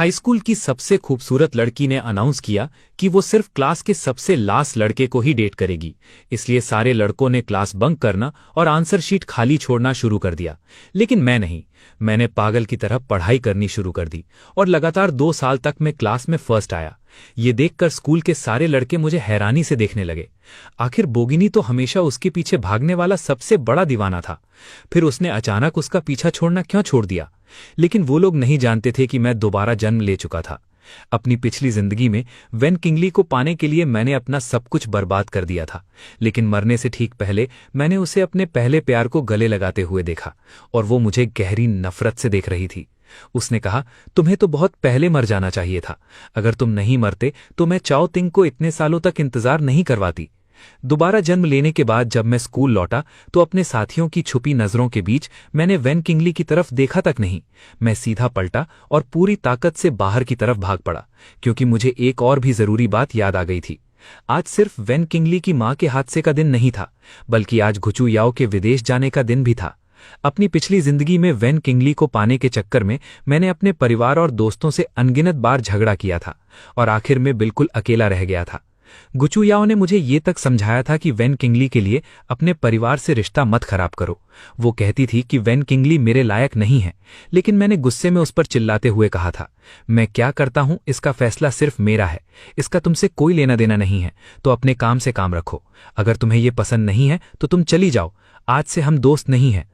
High school की सबसे खूबसूरत लड़की ने अनाउंस किया कि वो सिर्फ क्लास के सबसे लास्ट लड़के को ही डेट करेगी। इसलिए सारे लड़कों ने क्लास बंक करना और आंसर शीट खाली छोड़ना शुरू कर दिया। लेकिन मैं नहीं। मैंने पागल की तरह पढ़ाई करनी शुरू कर दी और लगातार 2 साल तक मैं क्लास में फर्स्ट आया। ये देखकर स्कूल के सारे लड़के मुझे हैरानी से देखने लगे। आखिर बोगिनी तो हमेशा उसके पीछे भागने वाला सबसे बड़ा दीवाना था। फिर उसने अचानक उसका पीछा छोड़ना क्यों छोड़ दिया? लेकिन वो लोग नहीं जानते थे कि मैं दोबारा जन्म ले चुका था। अपनी पिछली जिंदगी में वेन किंगली को पाने के लिए मैंने अपना सब कुछ बर्बाद कर दिया था। लेकिन मरने से ठीक पहले मैंने उसे अपने पहले प्यार को गले लगाते हुए देखा और वो मुझे गहरी नफरत से देख रही थी। उसने कहा, तुम्हें तो बहुत पहले मर जाना चाहिए था। अगर तुम नहीं मरते तो मैं चाओ तिंग को इतने सालों तक इंतजार नहीं करवाती। दोबारा जन्म लेने के बाद जब मैं स्कूल लौटा तो अपने साथियों की छुपी नजरों के बीच मैंने वेन किंगली की तरफ देखा तक नहीं। मैं सीधा पलटा और पूरी ताकत से बाहर की तरफ भाग पड़ा, क्योंकि मुझे एक और भी जरूरी बात याद आ गई थी। आज सिर्फ वेन किंगली की मां के हादसे का दिन नहीं था, बल्कि आज गुचू याओ के विदेश जाने का दिन भी था। अपनी पिछली जिंदगी में वेन किंगली को पाने के चक्कर में मैंने अपने परिवार और दोस्तों से अनगिनत बार झगड़ा किया था और आखिर में बिल्कुल अकेला रह गया था। गुचू याओ ने मुझे ये तक समझाया था कि वेन किंगली के लिए अपने परिवार से रिश्ता मत खराब करो। वो कहती थी कि वेन किंगली मेरे लायक नहीं है, लेकिन मैंने गुस्से में उस पर चिल्लाते हुए कहा था, मैं क्या करता हूं इसका फैसला सिर्फ मेरा है, इसका तुमसे कोई लेना देना नहीं है। तो अपने काम से काम रखो। अगर तुम्हें ये पसंद नहीं है तो तुम चली जाओ। आज से हम दोस्त नहीं हैं।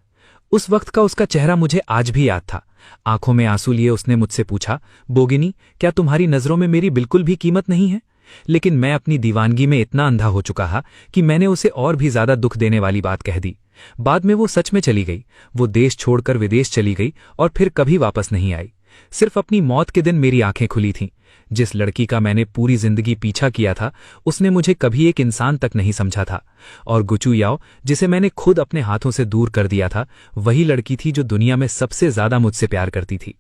उस वक्त का उसका चेहरा मुझे आज भी याद था। आंखों में आंसू लिए उसने मुझसे पूछा, बोगिनी, क्या तुम्हारी नजरों में मेरी बिल्कुल भी कीमत नहीं है? लेकिन मैं अपनी दीवानगी में इतना अंधा हो चुका था कि मैंने उसे और भी ज्यादा दुख देने वाली बात कह दी। बाद में वो सच में चली गई। वो देश छोड़कर विदेश चली गई और फिर कभी वापस नहीं आई। सिर्फ अपनी मौत के दिन मेरी आंखें खुली थीं। जिस लड़की का मैंने पूरी जिंदगी पीछा किया था, उसने मुझे कभी एक इंसान तक नहीं समझा था। और गुचू याओ, जिसे मैंने खुद अपने हाथों से दूर कर दिया था, वही लड़की थी जो दुनिया में सबसे ज्यादा मुझसे प्यार करती थी।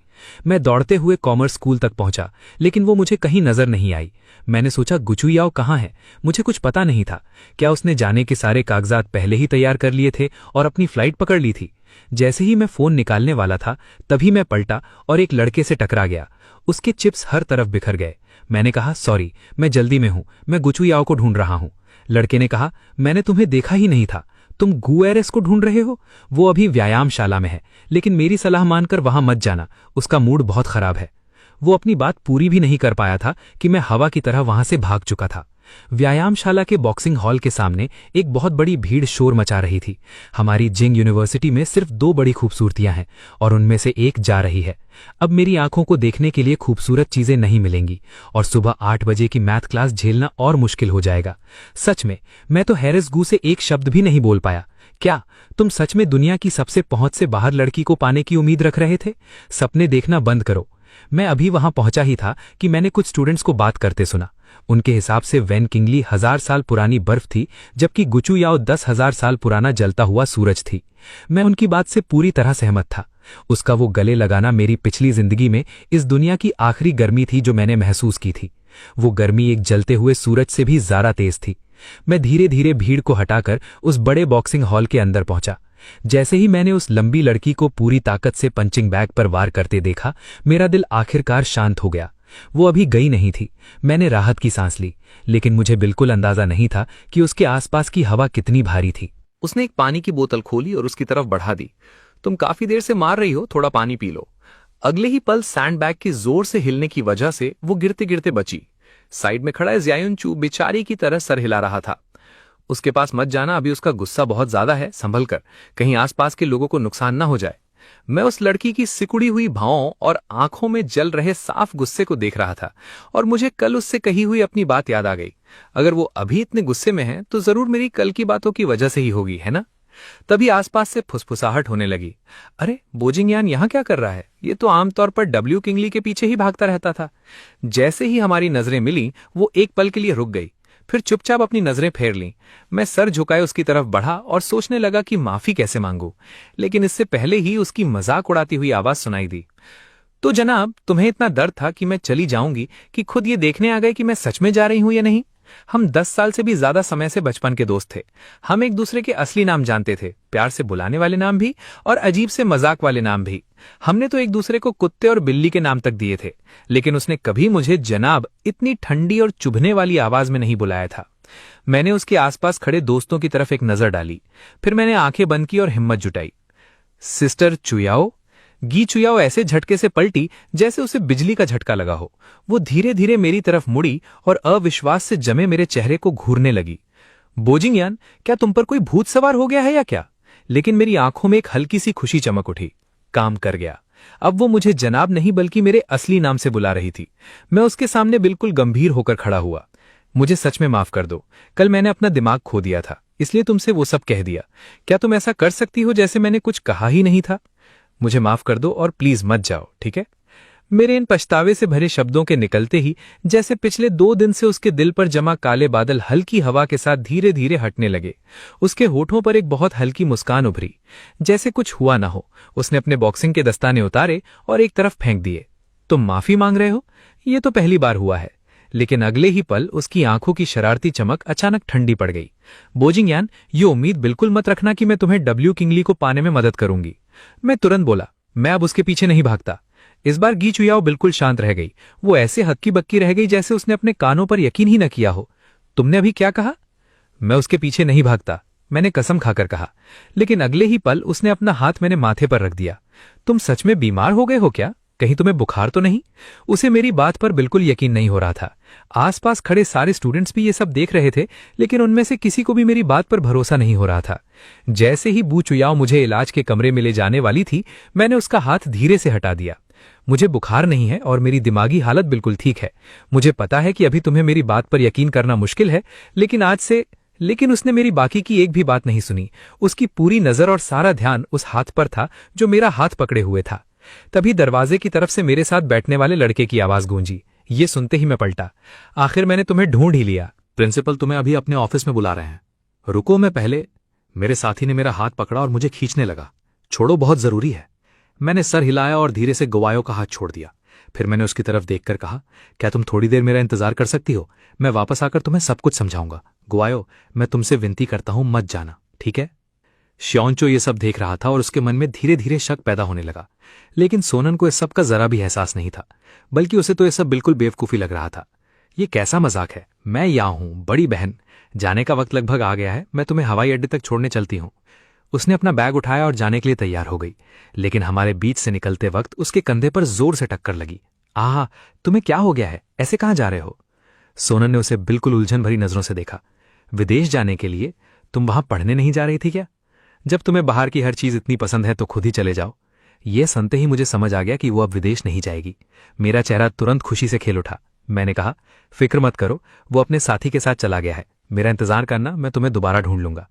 मैं दौड़ते हुए कॉमर्स स्कूल तक पहुंचा, लेकिन वो मुझे कहीं नजर नहीं आई। मैंने सोचा, गुचू याओ कहाँ है? मुझे कुछ पता नहीं था। क्या उसने जाने के सारे कागजात पहले ही तैयार कर लिए थे और अपनी फ्लाइट पकड़ ली थी? जैसे ही मैं फोन निकालने वाला था, तभी मैं पलटा और एक लड़के से टकरा गया। उसके चिप्स हर तरफ बिखर गए। मैंने कहा, सॉरी, मैं जल्दी में हूं, मैं गुचू याओ को ढूंढ रहा हूं। लड़के ने कहा, मैंने तुम्हें देखा ही नहीं था, तुम गुएरेस को ढूंढ रहे हो? वो अभी व्यायामशाला में है, लेकिन मेरी सलाह मानकर वहां मत जाना, उसका मूड बहुत खराब है। वो अपनी बात पूरी भी नहीं कर पाया था कि मैं हवा की तरह वहां से भाग चुका था। व्यायामशाला के बॉक्सिंग हॉल के सामने एक बहुत बड़ी भीड़ शोर मचा रही थी। हमारी जिंग यूनिवर्सिटी में सिर्फ 2 बड़ी खूबसूरतियां हैं और उनमें से एक जा रही है। अब मेरी आंखों को देखने के लिए खूबसूरत चीजें नहीं मिलेंगी और सुबह 8 बजे की मैथ क्लास झेलना और मुश्किल हो जाएगा। सच में, मैं तो हैरिस गू से एक शब्द भी नहीं बोल पाया। क्या तुम सच में दुनिया की सबसे पहुंच से बाहर लड़की को पाने की उम्मीद रख रहे थे? सपने देखना बंद करो। मैं अभी वहां पहुंचा ही था कि मैंने कुछ स्टूडेंट्स को बात करते सुना। उनके हिसाब से वेन किंगली 1000 साल पुरानी बर्फ थी, जबकि गुचू याओ 10,000 साल पुराना जलता हुआ सूरज थी। मैं उनकी बात से पूरी तरह सहमत था। उसका वो गले लगाना मेरी पिछली जिंदगी में इस दुनिया की आखिरी गर्मी थी जो मैंने महसूस की थी। वो गर्मी एक जलते हुए सूरज से भी ज्यादा तेज थी। मैं धीरे धीरे भीड़ को हटाकर उस बड़े बॉक्सिंग हॉल के अंदर पहुंचा। जैसे ही मैंने उस लंबी लड़की को पूरी ताकत से पंचिंग बैग पर वार करते देखा, मेरा दिल आखिरकार शांत हो गया। वो अभी गई नहीं थी। मैंने राहत की सांस ली, लेकिन मुझे बिल्कुल अंदाजा नहीं था कि उसके आसपास की हवा कितनी भारी थी। उसने एक पानी की बोतल खोली और उसकी तरफ बढ़ा दी। तुम काफी देर से मार रही हो, थोड़ा पानी पी लो। अगले ही पल सैंडबैग के जोर से हिलने की वजह से वो गिरते गिरते बची। साइड में खड़ा ज़ायुनचू बेचारी की तरह सर हिला रहा था। उसके पास मत जाना, अभी उसका गुस्सा बहुत ज्यादा है, संभल कर, कहीं आसपास के लोगों को नुकसान ना हो जाए। मैं उस लड़की की सिकुड़ी हुई भावों और आंखों में जल रहे साफ गुस्से को देख रहा था और मुझे कल उससे कही हुई अपनी बात याद आ गई। अगर वो अभी इतने गुस्से में है तो जरूर मेरी कल की बातों की वजह से ही होगी, है ना? तभी आसपास से फुसफुसाहट होने लगी। अरे, बोजिंगयान यहाँ क्या कर रहा है? ये तो आमतौर पर डब्ल्यू किंगली के पीछे ही भागता रहता था। जैसे ही हमारी नजरें मिली, वो एक पल के लिए रुक गई, फिर चुपचाप अपनी नजरें फेर लीं। मैं सर झुकाए उसकी तरफ बढ़ा और सोचने लगा कि माफी कैसे मांगू, लेकिन इससे पहले ही उसकी मजाक उड़ाती हुई आवाज सुनाई दी। तो जनाब, तुम्हें इतना डर था कि मैं चली जाऊंगी कि खुद ये देखने आ गए कि मैं सच में जा रही हूं या नहीं? हम 10 साल से भी ज्यादा समय से बचपन के दोस्त थे। हम एक दूसरे के असली नाम जानते थे, प्यार से बुलाने वाले नाम भी और अजीब से मजाक वाले नाम भी। हमने तो एक दूसरे को कुत्ते और बिल्ली के नाम तक दिए थे, लेकिन उसने कभी मुझे जनाब इतनी ठंडी और चुभने वाली आवाज में नहीं बुलाया था। मैंने उसके आसपास खड़े दोस्तों की तरफ एक नजर डाली, फिर मैंने आंखें बंद की और हिम्मत जुटाई। सिस्टर चुयाओ। गी चुयाओ ऐसे झटके से पलटी जैसे उसे बिजली का झटका लगा हो। वो धीरे धीरे मेरी तरफ मुड़ी और अविश्वास से जमे मेरे चेहरे को घूरने लगी। बोजिंगयान, क्या तुम पर कोई भूत सवार हो गया है या क्या? लेकिन मेरी आंखों में एक हल्की सी खुशी चमक उठी। काम कर गया। अब वो मुझे जनाब नहीं बल्कि मेरे असली नाम से बुला रही थी। मैं उसके सामने बिल्कुल गंभीर होकर खड़ा हुआ। मुझे सच में माफ कर दो, कल मैंने अपना दिमाग खो दिया था, इसलिए तुमसे वो सब कह दिया। क्या तुम ऐसा कर सकती हो जैसे मैंने कुछ कहा ही नहीं था? मुझे माफ कर दो और प्लीज मत जाओ, ठीक है? मेरे इन पछतावे से भरे शब्दों के निकलते ही जैसे पिछले 2 दिन से उसके दिल पर जमा काले बादल हल्की हवा के साथ धीरे धीरे हटने लगे। उसके होठों पर एक बहुत हल्की मुस्कान उभरी, जैसे कुछ हुआ ना हो। उसने अपने बॉक्सिंग के दस्ताने उतारे और एक तरफ फेंक दिए। तुम माफी मांग रहे हो? ये तो पहली बार हुआ है। लेकिन अगले ही पल उसकी आंखों की शरारती चमक अचानक ठंडी पड़ गई। बोजिंगयान, ये उम्मीद बिल्कुल मत रखना कि मैं तुम्हें डब्ल्यू किंगली को पाने में मदद करूंगी। मैं तुरंत बोला, मैं अब उसके पीछे नहीं भागता। इस बार गी चुयाओ बिल्कुल शांत रह गई। वो ऐसे हक्की बक्की रह गई जैसे उसने अपने कानों पर यकीन ही न किया हो। तुमने अभी क्या कहा? मैं उसके पीछे नहीं भागता, मैंने कसम खाकर कहा। लेकिन अगले ही पल उसने अपना हाथ मैंने माथे पर रख दिया। तुम सच में बीमार हो गए हो क्या? कहीं तुम्हें बुखार तो नहीं? उसे मेरी बात पर बिल्कुल यकीन नहीं हो रहा था। आसपास खड़े सारे स्टूडेंट्स भी ये सब देख रहे थे, लेकिन उनमें से किसी को भी मेरी बात पर भरोसा नहीं हो रहा था। जैसे ही बू चुयाओ मुझे इलाज के कमरे में ले जाने वाली थी, मैंने उसका हाथ धीरे से हटा दिया। मुझे बुखार नहीं है और मेरी दिमागी हालत बिल्कुल ठीक है। मुझे पता है कि अभी तुम्हें मेरी बात पर यकीन करना मुश्किल है, लेकिन उसने मेरी बाकी की एक भी बात नहीं सुनी। उसकी पूरी नजर और सारा ध्यान उस हाथ पर था जो मेरा हाथ पकड़े हुए था। तभी दरवाजे की तरफ से मेरे साथ बैठने वाले लड़के की आवाज गूंजी। ये सुनते ही मैं पलटा। आखिर मैंने तुम्हें ढूंढ ही लिया। प्रिंसिपल तुम्हें अभी अपने ऑफिस में बुला रहे हैं। रुको, मैं पहले। मेरे साथी ने मेरा हाथ पकड़ा और मुझे खींचने लगा। छोड़ो, बहुत जरूरी है। मैंने सर हिलाया और धीरे से गुवायो का हाथ छोड़ दिया। फिर मैंने उसकी तरफ देखकर कहा, क्या तुम थोड़ी देर मेरा इंतजार कर सकती हो? मैं वापस आकर तुम्हें सब कुछ समझाऊंगा। गुवायो, मैं तुमसे विनती करता हूं, मत जाना, ठीक है? श्योंचो ये सब देख रहा था और उसके मन में धीरे धीरे शक पैदा होने लगा। लेकिन सोनन को इस सब का जरा भी एहसास नहीं था, बल्कि उसे तो ये सब बिल्कुल बेवकूफी लग रहा था। ये कैसा मजाक है? मैं यहाँ हूं, बड़ी बहन। जाने का वक्त लगभग आ गया है, मैं तुम्हें हवाई अड्डे तक छोड़ने चलती हूं। उसने अपना बैग उठाया और जाने के लिए तैयार हो गई, लेकिन हमारे बीच से निकलते वक्त उसके कंधे पर जोर से टक्कर लगी। आह, तुम्हें क्या हो गया है? ऐसे कहाँ जा रहे हो? सोनन ने उसे बिल्कुल उलझन भरी नजरों से देखा। विदेश जाने के लिए? तुम वहां पढ़ने नहीं जा रही थी क्या? जब तुम्हें बाहर की हर चीज इतनी पसंद है तो खुद ही चले जाओ। ये सुनते ही मुझे समझ आ गया कि वो अब विदेश नहीं जाएगी। मेरा चेहरा तुरंत खुशी से खेल उठा। मैंने कहा, फिक्र मत करो, वो अपने साथी के साथ चला गया है। मेरा इंतजार करना, मैं तुम्हें दोबारा ढूंढ लूंगा।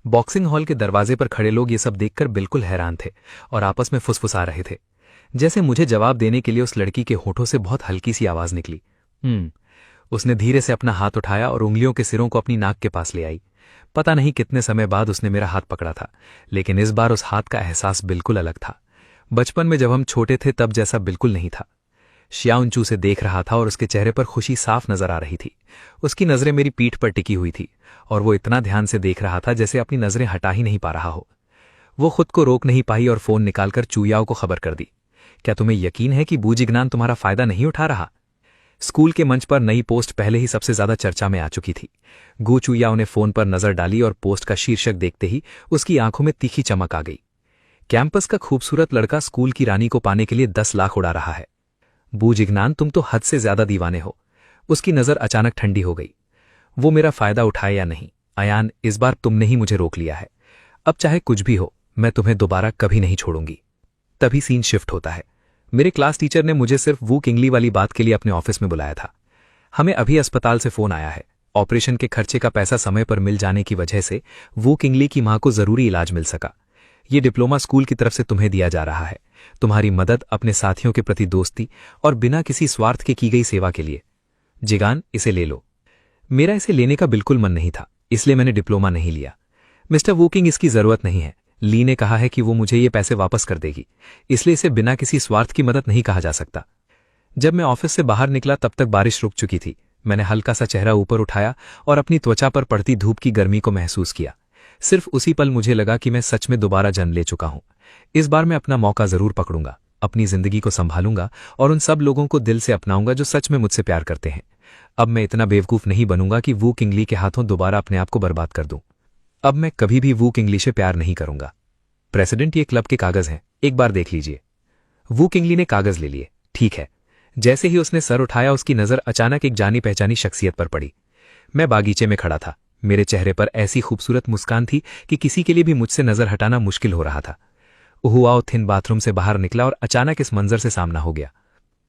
बॉक्सिंग हॉल के दरवाजे पर खड़े लोग ये सब देखकर बिल्कुल हैरान थे और आपस में फुसफुसा रहे थे। जैसे मुझे जवाब देने के लिए उस लड़की के होठों से बहुत हल्की सी आवाज निकली। उसने धीरे से अपना हाथ उठाया और उंगलियों के सिरों को अपनी नाक के पास ले आई। पता नहीं कितने समय बाद उसने मेरा हाथ पकड़ा था, लेकिन इस बार उस हाथ का एहसास बिल्कुल अलग था। बचपन में जब हम छोटे थे तब जैसा बिल्कुल नहीं था। श्याउनचू से देख रहा था और उसके चेहरे पर खुशी साफ नजर आ रही थी। उसकी नजरें मेरी पीठ पर टिकी हुई थी और वो इतना ध्यान से देख रहा था जैसे अपनी नजरें हटा ही नहीं पा रहा हो। वो खुद को रोक नहीं पाई और फोन निकालकर चुयाओ को खबर कर दी। क्या तुम्हें यकीन है कि बूजिग्नान तुम्हारा फायदा नहीं उठा रहा? स्कूल के मंच पर नई पोस्ट पहले ही सबसे ज्यादा चर्चा में आ चुकी थी। गू चुयाओ ने फोन पर नजर डाली और पोस्ट का शीर्षक देखते ही उसकी आंखों में तीखी चमक आ गई। कैंपस का खूबसूरत लड़का स्कूल की रानी को पाने के लिए 10 लाख उड़ा रहा है। बूजिग्नान, तुम तो हद से ज्यादा दीवाने हो। उसकी नजर अचानक ठंडी हो गई। वो मेरा फायदा उठाए या नहीं, अयान, इस बार तुमने ही मुझे रोक लिया है। अब चाहे कुछ भी हो, मैं तुम्हें दोबारा कभी नहीं छोड़ूंगी। तभी सीन शिफ्ट होता है। मेरे क्लास टीचर ने मुझे सिर्फ वू किंगली वाली बात के लिए अपने ऑफिस में बुलाया था। हमें अभी अस्पताल से फोन आया है। ऑपरेशन के खर्चे का पैसा समय पर मिल जाने की वजह से वू किंगली की मां को जरूरी इलाज मिल सका। ये डिप्लोमा स्कूल की तरफ से तुम्हें दिया जा रहा है। तुम्हारी मदद, अपने साथियों के प्रति दोस्ती और बिना किसी स्वार्थ के की गई सेवा के लिए। जिगान, इसे ले लो। मेरा इसे लेने का बिल्कुल मन नहीं था, इसलिए मैंने डिप्लोमा नहीं लिया। मिस्टर वूकिंग, इसकी जरूरत नहीं है। ली ने कहा है कि वो मुझे ये पैसे वापस कर देगी, इसलिए इसे बिना किसी स्वार्थ की मदद नहीं कहा जा सकता। जब मैं ऑफिस से बाहर निकला तब तक बारिश रुक चुकी थी। मैंने हल्का सा चेहरा ऊपर उठाया और अपनी त्वचा पर पड़ती धूप की गर्मी को महसूस किया। सिर्फ उसी पल मुझे लगा कि मैं सच में दोबारा जन्म ले चुका हूं। इस बार मैं अपना मौका जरूर पकड़ूंगा, अपनी जिंदगी को संभालूंगा और उन सब लोगों को दिल से अपनाऊंगा जो सच में मुझसे प्यार करते हैं। अब मैं इतना बेवकूफ नहीं बनूंगा कि वू किंगली के हाथों दोबारा अपने आप को बर्बाद कर दूं। अब मैं कभी भी वू किंगली से प्यार नहीं करूंगा। प्रेसिडेंट, ये क्लब के कागज हैं, एक बार देख लीजिए। वू किंगली ने कागज ले लिए। ठीक है। जैसे ही उसने सर उठाया, उसकी नजर अचानक एक जानी पहचानी शख्सियत पर पड़ी। मैं बागीचे में खड़ा था। मेरे चेहरे पर ऐसी खूबसूरत मुस्कान थी कि किसी के लिए भी मुझसे नजर हटाना मुश्किल हो रहा था। हुआओ थिन बाथरूम से बाहर निकला और अचानक इस मंजर से सामना हो गया।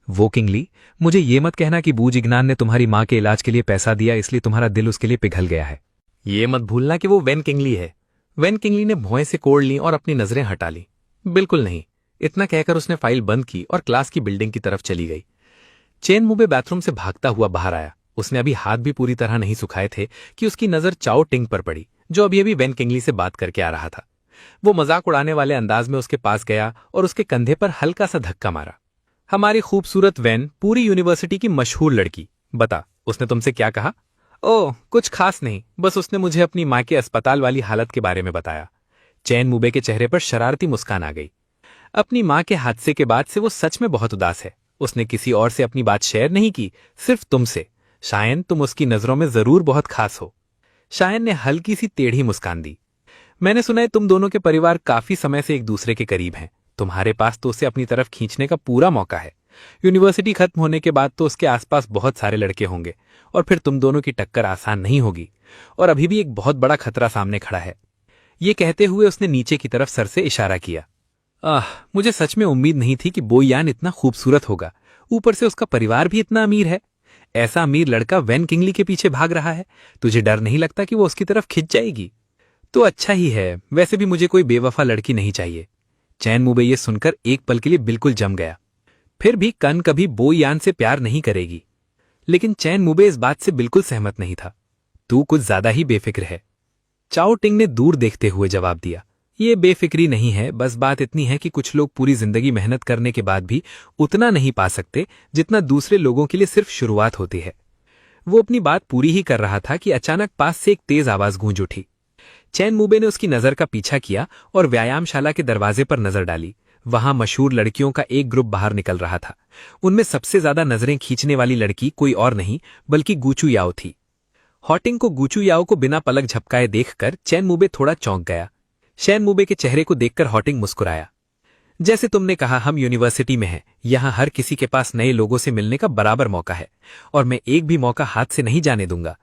वो किंगली, मुझे ये मत कहना कि बू जिग्नान ने तुम्हारी मां के इलाज के लिए पैसा दिया इसलिए तुम्हारा दिल उसके लिए पिघल गया है। ये मत भूलना कि वो वेन किंगली है। वेन किंगली ने भौएं से कोड़ ली और अपनी नजरें हटा ली। बिल्कुल नहीं। इतना कहकर उसने फाइल बंद की और क्लास की बिल्डिंग की तरफ चली गई। चेन मुबे बाथरूम से भागता हुआ बाहर आया। उसने अभी हाथ भी पूरी तरह नहीं सुखाए थे कि उसकी नजर चाओ टिंग पर पड़ी, जो अभी अभी वेन किंगली से बात करके आ रहा था। वो मजाक उड़ाने वाले अंदाज में उसके पास गया और उसके कंधे पर हल्का सा धक्का मारा। हमारी खूबसूरत वेन, पूरी यूनिवर्सिटी की मशहूर लड़की, बता उसने तुमसे क्या कहा? ओह, कुछ खास नहीं, बस उसने मुझे अपनी मां के अस्पताल वाली हालत के बारे में बताया। चैन मुबे के चेहरे पर शरारती मुस्कान आ गई। अपनी मां के हादसे के बाद से वो सच में बहुत उदास है। उसने किसी और से अपनी बात शेयर नहीं की, सिर्फ तुमसे। शायन, तुम उसकी नजरों में जरूर बहुत खास हो। शायन ने हल्की सी टेढ़ी मुस्कान दी। मैंने सुना है तुम दोनों के परिवार काफी समय से एक दूसरे के करीब हैं। तुम्हारे पास तो उसे अपनी तरफ खींचने का पूरा मौका है। यूनिवर्सिटी खत्म होने के बाद तो उसके आसपास बहुत सारे लड़के होंगे और फिर तुम दोनों की टक्कर आसान नहीं होगी। और अभी भी एक बहुत बड़ा खतरा सामने खड़ा है। ये कहते हुए उसने नीचे की तरफ सर से इशारा किया। मुझे सच में उम्मीद नहीं थी कि बोयान इतना खूबसूरत होगा। ऊपर से उसका परिवार भी इतना अमीर है। ऐसा अमीर लड़का वेन किंगली के पीछे भाग रहा है। तुझे डर नहीं लगता कि वो उसकी तरफ खिंच जाएगी? तो अच्छा ही है। वैसे भी मुझे कोई बेवफा लड़की नहीं चाहिए। चैन मुबे ये सुनकर एक पल के लिए बिल्कुल जम गया। फिर भी कन कभी बोयान से प्यार नहीं करेगी। लेकिन चैन मुबे इस बात से बिल्कुल सहमत नहीं था। तू कुछ ज्यादा ही बेफिक्र है। चाओ टिंग ने दूर देखते हुए जवाब दिया। ये बेफिक्री नहीं है, बस बात इतनी है कि कुछ लोग पूरी जिंदगी मेहनत करने के बाद भी उतना नहीं पा सकते जितना दूसरे लोगों के लिए सिर्फ शुरुआत होती है। वो अपनी बात पूरी ही कर रहा था कि अचानक पास से एक तेज आवाज गूंज उठी। चैन मुबे ने उसकी नजर का पीछा किया और व्यायामशाला के दरवाजे पर नजर डाली। वहां मशहूर लड़कियों का एक ग्रुप बाहर निकल रहा था। उनमें सबसे ज्यादा नजरें खींचने वाली लड़की कोई और नहीं बल्कि गूचू याओ थी। हॉटिंग को गूचू याओ को बिना पलक झपकाए देखकर चैन मुबे थोड़ा चौंक गया। चैन मुबे के चेहरे को देखकर हॉटिंग मुस्कुराया। जैसे तुमने कहा, हम यूनिवर्सिटी में हैं। यहां हर किसी के पास नए लोगों से मिलने का बराबर मौका है और मैं एक भी मौका हाथ से नहीं जाने दूंगा।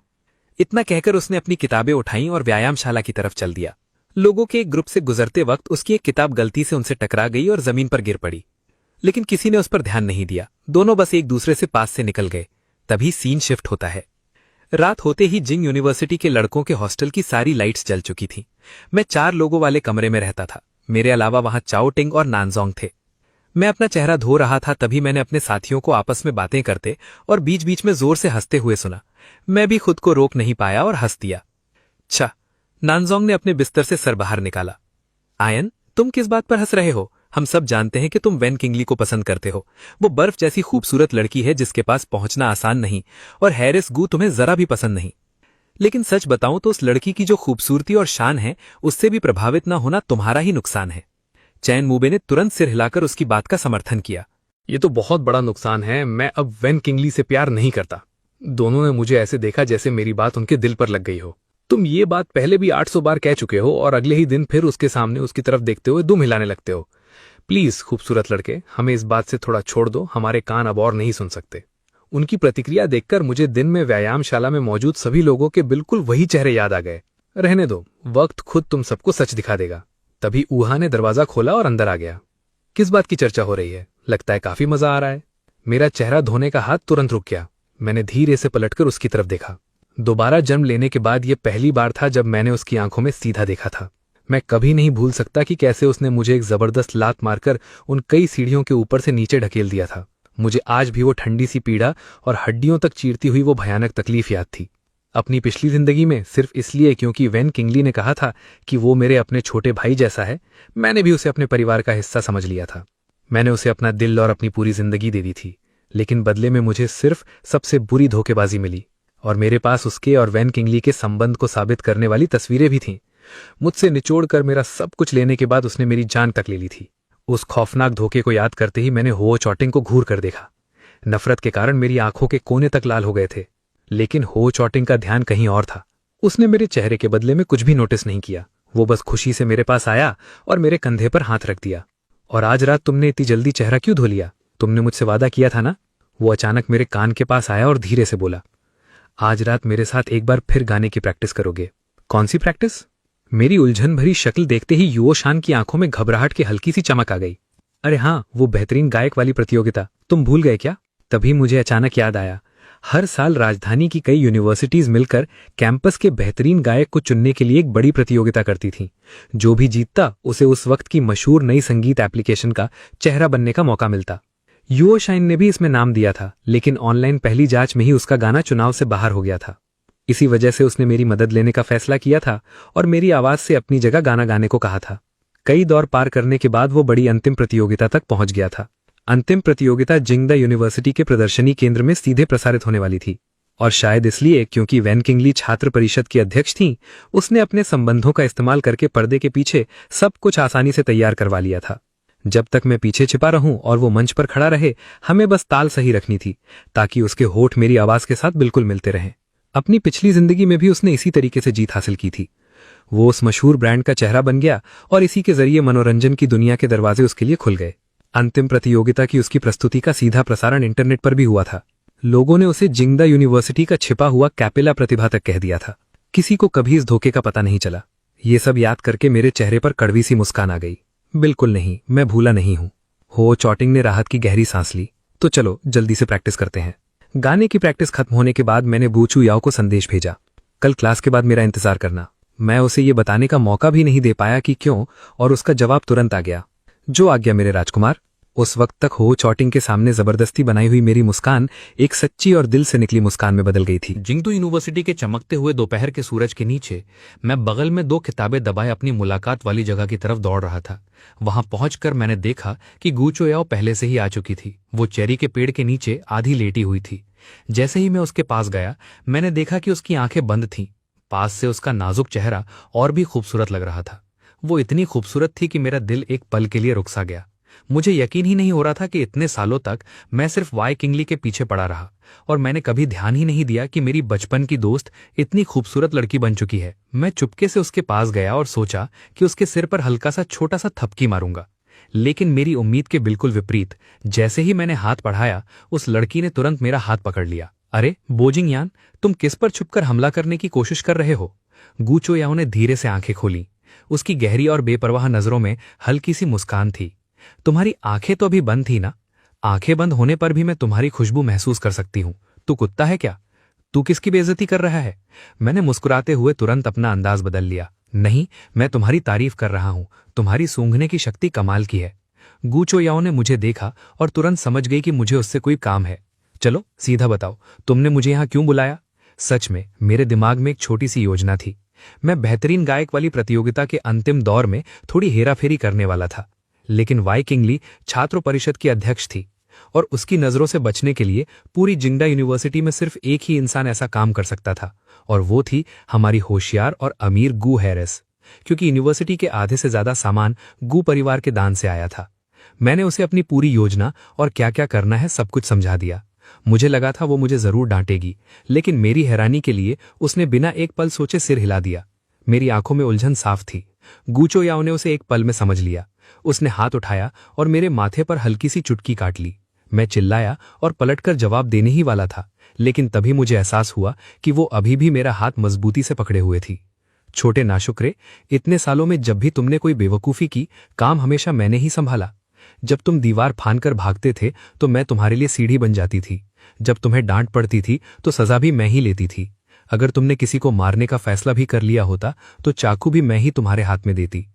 इतना कहकर उसने अपनी किताबें उठाईं और व्यायामशाला की तरफ चल दिया। लोगों के एक ग्रुप से गुजरते वक्त उसकी एक किताब गलती से उनसे टकरा गई और जमीन पर गिर पड़ी। लेकिन किसी ने उस पर ध्यान नहीं दिया। दोनों बस एक दूसरे से पास से निकल गए। तभी सीन शिफ्ट होता है। रात होते ही जिंग यूनिवर्सिटी के लड़कों के हॉस्टल की सारी लाइट्स जल चुकी थीं। मैं 4 लोगों वाले कमरे में रहता था। मेरे अलावा वहां चाओ टिंग और नानजोंग थे। मैं अपना चेहरा धो रहा था, तभी मैंने अपने साथियों को आपस में बातें करते और बीच बीच में जोर से हंसते हुए सुना। मैं भी खुद को रोक नहीं पाया और हंस दिया। अच्छा, नानजोंग ने अपने बिस्तर से सर बाहर निकाला। आयन, तुम किस बात पर हंस रहे हो? हम सब जानते हैं कि तुम वेन किंगली को पसंद करते हो। वो बर्फ जैसी खूबसूरत लड़की है जिसके पास पहुंचना आसान नहीं, और हैरिस गू तुम्हें जरा भी पसंद नहीं। लेकिन सच बताऊं तो उस लड़की की जो खूबसूरती और शान है, उससे भी प्रभावित न होना तुम्हारा ही नुकसान है। चैन मुबे ने तुरंत सिर हिलाकर उसकी बात का समर्थन किया। ये तो बहुत बड़ा नुकसान है। मैं अब वेन किंगली से प्यार नहीं करता। दोनों ने मुझे ऐसे देखा जैसे मेरी बात उनके दिल पर लग गई हो। तुम ये बात पहले भी 800 बार कह चुके हो और अगले ही दिन फिर उसके सामने उसकी तरफ देखते हुए दुम हिलाने लगते हो। प्लीज खूबसूरत लड़के, हमें इस बात से थोड़ा छोड़ दो। हमारे कान अब और नहीं सुन सकते। उनकी प्रतिक्रिया देखकर मुझे दिन में व्यायामशाला में मौजूद सभी लोगों के बिल्कुल वही चेहरे याद आ गए। रहने दो, वक्त खुद तुम सबको सच दिखा देगा। तभी ऊहा ने दरवाजा खोला और अंदर आ गया। किस बात की चर्चा हो रही है? लगता है काफी मजा आ रहा है। मेरा चेहरा धोने का हाथ तुरंत रुक गया। मैंने धीरे से पलटकर उसकी तरफ देखा। दोबारा जन्म लेने के बाद यह पहली बार था जब मैंने उसकी आंखों में सीधा देखा था। मैं कभी नहीं भूल सकता कि कैसे उसने मुझे एक जबरदस्त लात मारकर उन कई सीढ़ियों के ऊपर से नीचे ढकेल दिया था। मुझे आज भी वो ठंडी सी पीड़ा और हड्डियों तक चीरती हुई वो भयानक तकलीफ याद थी। अपनी पिछली जिंदगी में सिर्फ इसलिए क्योंकि वेन किंगली ने कहा था कि वो मेरे अपने छोटे भाई जैसा है, मैंने भी उसे अपने परिवार का हिस्सा समझ लिया था। मैंने उसे अपना दिल और अपनी पूरी जिंदगी दे दी थी। लेकिन बदले में मुझे सिर्फ सबसे बुरी धोखेबाजी मिली, और मेरे पास उसके और वैन किंगली के संबंध को साबित करने वाली तस्वीरें भी थीं। मुझसे निचोड़कर मेरा सब कुछ लेने के बाद उसने मेरी जान तक ले ली थी। उस खौफनाक धोखे को याद करते ही मैंने हो चॉटिंग को घूर कर देखा। नफरत के कारण मेरी आंखों के कोने तक लाल हो गए थे, लेकिन हो चॉटिंग का ध्यान कहीं और था। उसने मेरे चेहरे के बदले में कुछ भी नोटिस नहीं किया। वो बस खुशी से मेरे पास आया और मेरे कंधे पर हाथ रख दिया। और आज रात तुमने इतनी जल्दी चेहरा क्यों धो लिया? तुमने मुझसे वादा किया था ना? वो अचानक मेरे कान के पास आया और धीरे से बोला, आज रात मेरे साथ एक बार फिर गाने की प्रैक्टिस करोगे। कौन सी प्रैक्टिस? मेरी उलझन भरी शक्ल देखते ही युवशान की आंखों में घबराहट की हल्की सी चमक आ गई। अरे हाँ, वो बेहतरीन गायक वाली प्रतियोगिता, तुम भूल गए क्या? तभी मुझे अचानक याद आया, हर साल राजधानी की कई यूनिवर्सिटीज मिलकर कैंपस के बेहतरीन गायक को चुनने के लिए एक बड़ी प्रतियोगिता करती थीं। जो भी जीतता उसे उस वक्त की मशहूर नई संगीत एप्लीकेशन का चेहरा बनने का मौका मिलता। युवशाइन ने भी इसमें नाम दिया था, लेकिन ऑनलाइन पहली जांच में ही उसका गाना चुनाव से बाहर हो गया था। इसी वजह से उसने मेरी मदद लेने का फैसला किया था और मेरी आवाज से अपनी जगह गाना गाने को कहा था। कई दौर पार करने के बाद वो बड़ी अंतिम प्रतियोगिता तक पहुंच गया था। अंतिम प्रतियोगिता जिंगदा यूनिवर्सिटी के प्रदर्शनी केंद्र में सीधे प्रसारित होने वाली थी, और शायद इसलिए क्योंकि वैन किंगली छात्र परिषद की अध्यक्ष थीं, उसने अपने संबंधों का इस्तेमाल करके पर्दे के पीछे सब कुछ आसानी से तैयार करवा लिया था। जब तक मैं पीछे छिपा रहूं और वो मंच पर खड़ा रहे, हमें बस ताल सही रखनी थी ताकि उसके होठ मेरी आवाज के साथ बिल्कुल मिलते रहें। अपनी पिछली जिंदगी में भी उसने इसी तरीके से जीत हासिल की थी। वो उस मशहूर ब्रांड का चेहरा बन गया और इसी के जरिए मनोरंजन की दुनिया के दरवाजे उसके लिए खुल गए। अंतिम प्रतियोगिता की उसकी प्रस्तुति का सीधा प्रसारण इंटरनेट पर भी हुआ था। लोगों ने उसे जिंगदा यूनिवर्सिटी का छिपा हुआ कैपेला प्रतिभा तक कह दिया था। किसी को कभी इस धोखे का पता नहीं चला। ये सब याद करके मेरे चेहरे पर कड़वी सी मुस्कान आ गई। बिल्कुल नहीं, मैं भूला नहीं हूं। हो चॉटिंग ने राहत की गहरी सांस ली। तो चलो जल्दी से प्रैक्टिस करते हैं। गाने की प्रैक्टिस खत्म होने के बाद मैंने बू चू याओ को संदेश भेजा, कल क्लास के बाद मेरा इंतजार करना। मैं उसे ये बताने का मौका भी नहीं दे पाया कि क्यों, और उसका जवाब तुरंत आ गया, जो आज्ञा मेरे राजकुमार। उस वक्त तक हो चॉटिंग के सामने जबरदस्ती बनाई हुई मेरी मुस्कान एक सच्ची और दिल से निकली मुस्कान में बदल गई थी। जिंगदू यूनिवर्सिटी के चमकते हुए दोपहर के सूरज के नीचे मैं बगल में 2 किताबें दबाए अपनी मुलाकात वाली जगह की तरफ दौड़ रहा था। वहां पहुंचकर मैंने देखा कि गूचो याओ पहले से ही आ चुकी थी। वो चेरी के पेड़ के नीचे आधी लेटी हुई थी। जैसे ही मैं उसके पास गया, मैंने देखा कि उसकी आंखें बंद थीं। पास से उसका नाजुक चेहरा और भी खूबसूरत लग रहा था। वो इतनी खूबसूरत थी कि मेरा दिल एक पल के लिए रुक सा गया। मुझे यकीन ही नहीं हो रहा था कि इतने सालों तक मैं सिर्फ वाई किंगली के पीछे पड़ा रहा, और मैंने कभी ध्यान ही नहीं दिया कि मेरी बचपन की दोस्त इतनी खूबसूरत लड़की बन चुकी है। मैं चुपके से उसके पास गया और सोचा कि उसके सिर पर हल्का सा छोटा सा थपकी मारूंगा, लेकिन मेरी उम्मीद के बिल्कुल विपरीत। जैसे ही मैंने हाथ बढ़ाया, उस लड़की ने तुरंत मेरा हाथ पकड़ लिया। अरे बोजिंग यान, तुम किस पर छुपकर हमला करने की कोशिश कर रहे हो? गूचो याओ ने धीरे से आंखें खोली। उसकी गहरी और बेपरवाह नजरों में हल्की सी मुस्कान थी। तुम्हारी आंखें तो अभी बंद थी ना? आंखें बंद होने पर भी मैं तुम्हारी खुशबू महसूस कर सकती हूं। तू कुत्ता है क्या? तू किसकी बेइज्जती कर रहा है? मैंने मुस्कुराते हुए तुरंत अपना अंदाज बदल लिया। नहीं, मैं तुम्हारी तारीफ कर रहा हूं। तुम्हारी सूंघने की शक्ति कमाल की है। गूचो याओ ने मुझे देखा और तुरंत समझ गई कि मुझे उससे कोई काम है। चलो सीधा बताओ, तुमने मुझे यहां क्यों बुलाया? सच में मेरे दिमाग में एक छोटी सी योजना थी। मैं बेहतरीन गायक वाली प्रतियोगिता के अंतिम दौर में थोड़ी हेराफेरी करने वाला था, लेकिन वाई किंगली छात्र परिषद की अध्यक्ष थी, और उसकी नजरों से बचने के लिए पूरी जिंगडा यूनिवर्सिटी में सिर्फ एक ही इंसान ऐसा काम कर सकता था, और वो थी हमारी होशियार और अमीर गू हैरिस। क्योंकि यूनिवर्सिटी के आधे से ज्यादा सामान गू परिवार के दान से आया था। मैंने उसे अपनी पूरी योजना और क्या क्या करना है सब कुछ समझा दिया। मुझे लगा था वो मुझे जरूर डांटेगी, लेकिन मेरी हैरानी के लिए उसने बिना एक पल सोचे सिर हिला दिया। मेरी आंखों में उलझन साफ थी। गूचो याओ ने उसे एक पल में समझ लिया। उसने हाथ उठाया और मेरे माथे पर हल्की सी चुटकी काट ली। मैं चिल्लाया और पलटकर जवाब देने ही वाला था, लेकिन तभी मुझे एहसास हुआ कि वो अभी भी मेरा हाथ मजबूती से पकड़े हुए थी। छोटे नाशुक्रे, इतने सालों में जब भी तुमने कोई बेवकूफी की, काम हमेशा मैंने ही संभाला। जब तुम दीवार फांदकर भागते थे तो मैं तुम्हारे लिए सीढ़ी बन जाती थी। जब तुम्हें डांट पड़ती थी तो सजा भी मैं ही लेती थी। अगर तुमने किसी को मारने का फैसला भी कर लिया होता तो चाकू भी मैं ही तुम्हारे हाथ में देती।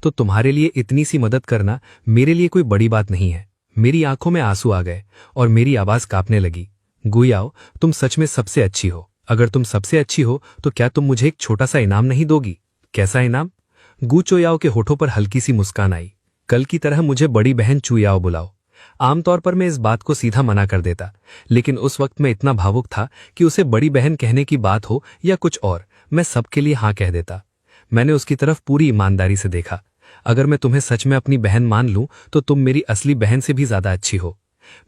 तो तुम्हारे लिए इतनी सी मदद करना मेरे लिए कोई बड़ी बात नहीं है। मेरी आंखों में आंसू आ गए और मेरी आवाज कांपने लगी। गू याओ, तुम सच में सबसे अच्छी हो। अगर तुम सबसे अच्छी हो तो क्या तुम मुझे एक छोटा सा इनाम नहीं दोगी? कैसा इनाम? गू चो याओ के होठों पर हल्की सी मुस्कान आई। कल की तरह मुझे बड़ी बहन चू याओ बुलाओ। आमतौर पर मैं इस बात को सीधा मना कर देता, लेकिन उस वक्त मैं इतना भावुक था कि उसे बड़ी बहन कहने की बात हो या कुछ और, मैं सबके लिए हाँ कह देता। मैंने उसकी तरफ पूरी ईमानदारी से देखा। अगर मैं तुम्हें सच में अपनी बहन मान लूं तो तुम मेरी असली बहन से भी ज्यादा अच्छी हो।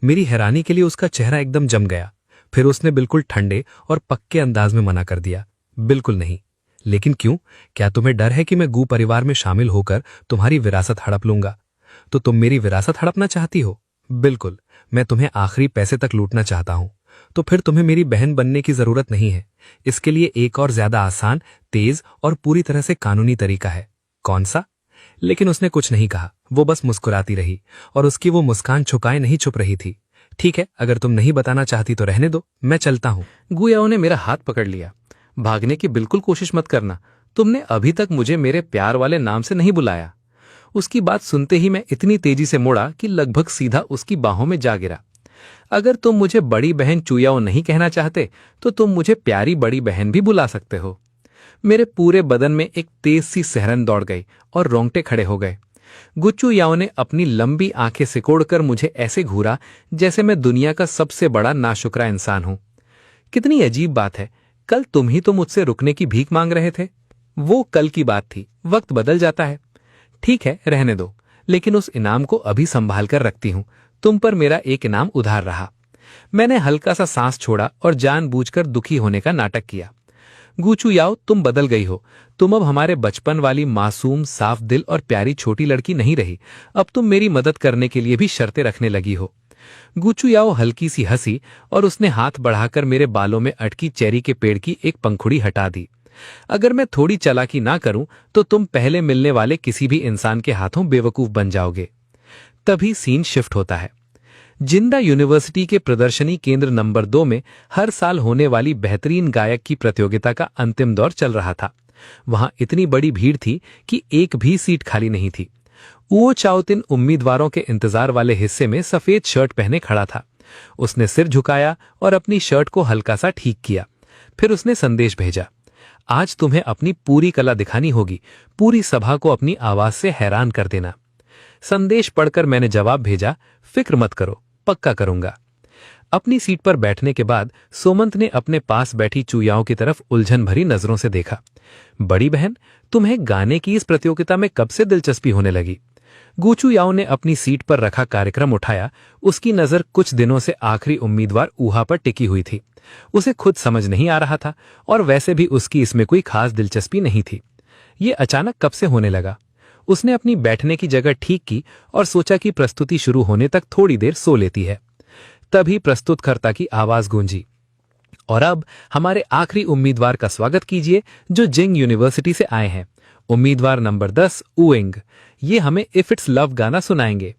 मेरी हैरानी के लिए उसका चेहरा एकदम जम गया। फिर उसने बिल्कुल ठंडे और पक्के अंदाज में मना कर दिया, बिल्कुल नहीं। लेकिन क्यों? क्या तुम्हें डर है कि मैं गू परिवार में शामिल होकर तुम्हारी विरासत हड़प लूंगा? तो तुम मेरी विरासत हड़पना चाहती हो? बिल्कुल, मैं तुम्हें आखिरी पैसे तक लूटना चाहता हूं। तो फिर तुम्हें मेरी बहन बनने की जरूरत नहीं है। इसके लिए एक और ज्यादा आसान, तेज और पूरी तरह से कानूनी तरीका है। कौन सा? लेकिन उसने कुछ नहीं कहा, वो बस मुस्कुराती रही, और उसकी वो मुस्कान छुपाए नहीं छुप रही थी। ठीक है, अगर तुम नहीं बताना चाहती तो रहने दो, मैं चलता हूं। गुयाओ ने मेरा हाथ पकड़ लिया। भागने की बिल्कुल कोशिश मत करना। तुमने अभी तक मुझे मेरे प्यार वाले नाम से नहीं बुलाया। उसकी बात सुनते ही मैं इतनी तेजी से मुड़ा कि लगभग सीधा उसकी बाहों में जा गिरा। अगर तुम मुझे बड़ी बहन चुयाओ नहीं कहना चाहते तो तुम मुझे प्यारी बड़ी बहन भी बुला सकते हो। मेरे पूरे बदन में एक तेज सी सहरन दौड़ गई और रोंगटे खड़े हो गए। गुच्चू याओ ने अपनी लंबी आंखें सिकोड़कर मुझे ऐसे घूरा जैसे मैं दुनिया का सबसे बड़ा नाशुक्रा इंसान हूं। कितनी अजीब बात है, कल तुम ही तो मुझसे रुकने की भीख मांग रहे थे। वो कल की बात थी, वक्त बदल जाता है। ठीक है, रहने दो, लेकिन उस इनाम को अभी संभाल कर रखती हूं। तुम पर मेरा एक इनाम उधार रहा। मैंने हल्का सा सांस छोड़ा और जानबूझकर दुखी होने का नाटक किया। गुचू याओ, तुम बदल गई हो। तुम अब हमारे बचपन वाली मासूम, साफ दिल और प्यारी छोटी लड़की नहीं रही। अब तुम मेरी मदद करने के लिए भी शर्तें रखने लगी हो। गुचू याओ हल्की सी हंसी और उसने हाथ बढ़ाकर मेरे बालों में अटकी चेरी के पेड़ की एक पंखुड़ी हटा दी। अगर मैं थोड़ी चालाकी ना करूं तो तुम पहले मिलने वाले किसी भी इंसान के हाथों बेवकूफ बन जाओगे। तभी सीन शिफ्ट होता है। जिंदा यूनिवर्सिटी के प्रदर्शनी केंद्र नंबर 2 में हर साल होने वाली बेहतरीन गायक की प्रतियोगिता का अंतिम दौर चल रहा था। वहां इतनी बड़ी भीड़ थी कि एक भी सीट खाली नहीं थी। वो चाओतिन उम्मीदवारों के इंतजार वाले हिस्से में सफेद शर्ट पहने खड़ा था। उसने सिर झुकाया और अपनी शर्ट को हल्का सा ठीक किया। फिर उसने संदेश भेजा, आज तुम्हें अपनी पूरी कला दिखानी होगी, पूरी सभा को अपनी आवाज से हैरान कर देना। संदेश पढ़कर मैंने जवाब भेजा, फिक्र मत करो, पक्का करूंगा। अपनी सीट पर बैठने के बाद सोमंत ने अपने पास बैठी चुयाओं की तरफ उलझन भरी नजरों से देखा। बड़ी बहन, तुम्हें गाने की इस प्रतियोगिता में कब से दिलचस्पी होने लगी? गुचू याओ ने अपनी सीट पर रखा कार्यक्रम उठाया। उसकी नजर कुछ दिनों से आखिरी उम्मीदवार ऊहा पर टिकी हुई थी। उसे खुद समझ नहीं आ रहा था और वैसे भी उसकी इसमें कोई खास दिलचस्पी नहीं थी। ये अचानक कब से होने लगा? उसने अपनी बैठने की जगह ठीक की और सोचा कि प्रस्तुति शुरू होने तक थोड़ी देर सो लेती है। तभी प्रस्तुतकर्ता की आवाज गूंजी, और अब हमारे आखिरी उम्मीदवार का स्वागत कीजिए जो जिंग यूनिवर्सिटी से आए हैं। उम्मीदवार नंबर 10 उइंग। ये हमें इफ इट्स लव गाना सुनाएंगे।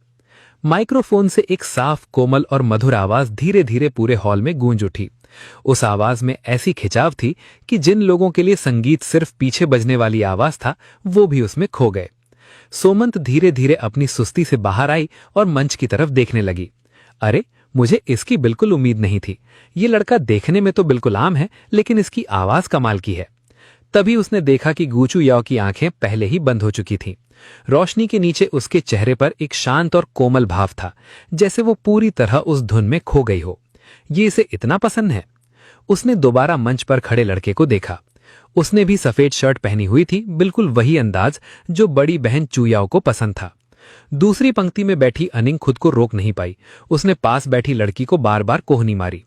माइक्रोफोन से एक साफ, कोमल और मधुर आवाज धीरे धीरे पूरे हॉल में गूंज उठी। उस आवाज में ऐसी खिंचाव थी कि जिन लोगों के लिए संगीत सिर्फ पीछे बजने वाली आवाज था, वो भी उसमें खो गए। सोमंत धीरे धीरे अपनी सुस्ती से बाहर आई और मंच की तरफ देखने लगी। अरे, मुझे इसकी बिल्कुल उम्मीद नहीं थी। ये लड़का देखने में तो बिल्कुल आम है, लेकिन इसकी आवाज कमाल की है। तभी उसने देखा कि गुचू याओ की आंखें पहले ही बंद हो चुकी थीं। रोशनी के नीचे उसके चेहरे पर एक शांत और कोमल भाव था, जैसे वो पूरी तरह उस धुन में खो गई हो। ये इसे इतना पसंद है। उसने दोबारा मंच पर खड़े लड़के को देखा। उसने भी सफेद शर्ट पहनी हुई थी, बिल्कुल वही अंदाज जो बड़ी बहन चुयाओ को पसंद था। दूसरी पंक्ति में बैठी अनिंग खुद को रोक नहीं पाई। उसने पास बैठी लड़की को बार बार कोहनी मारी।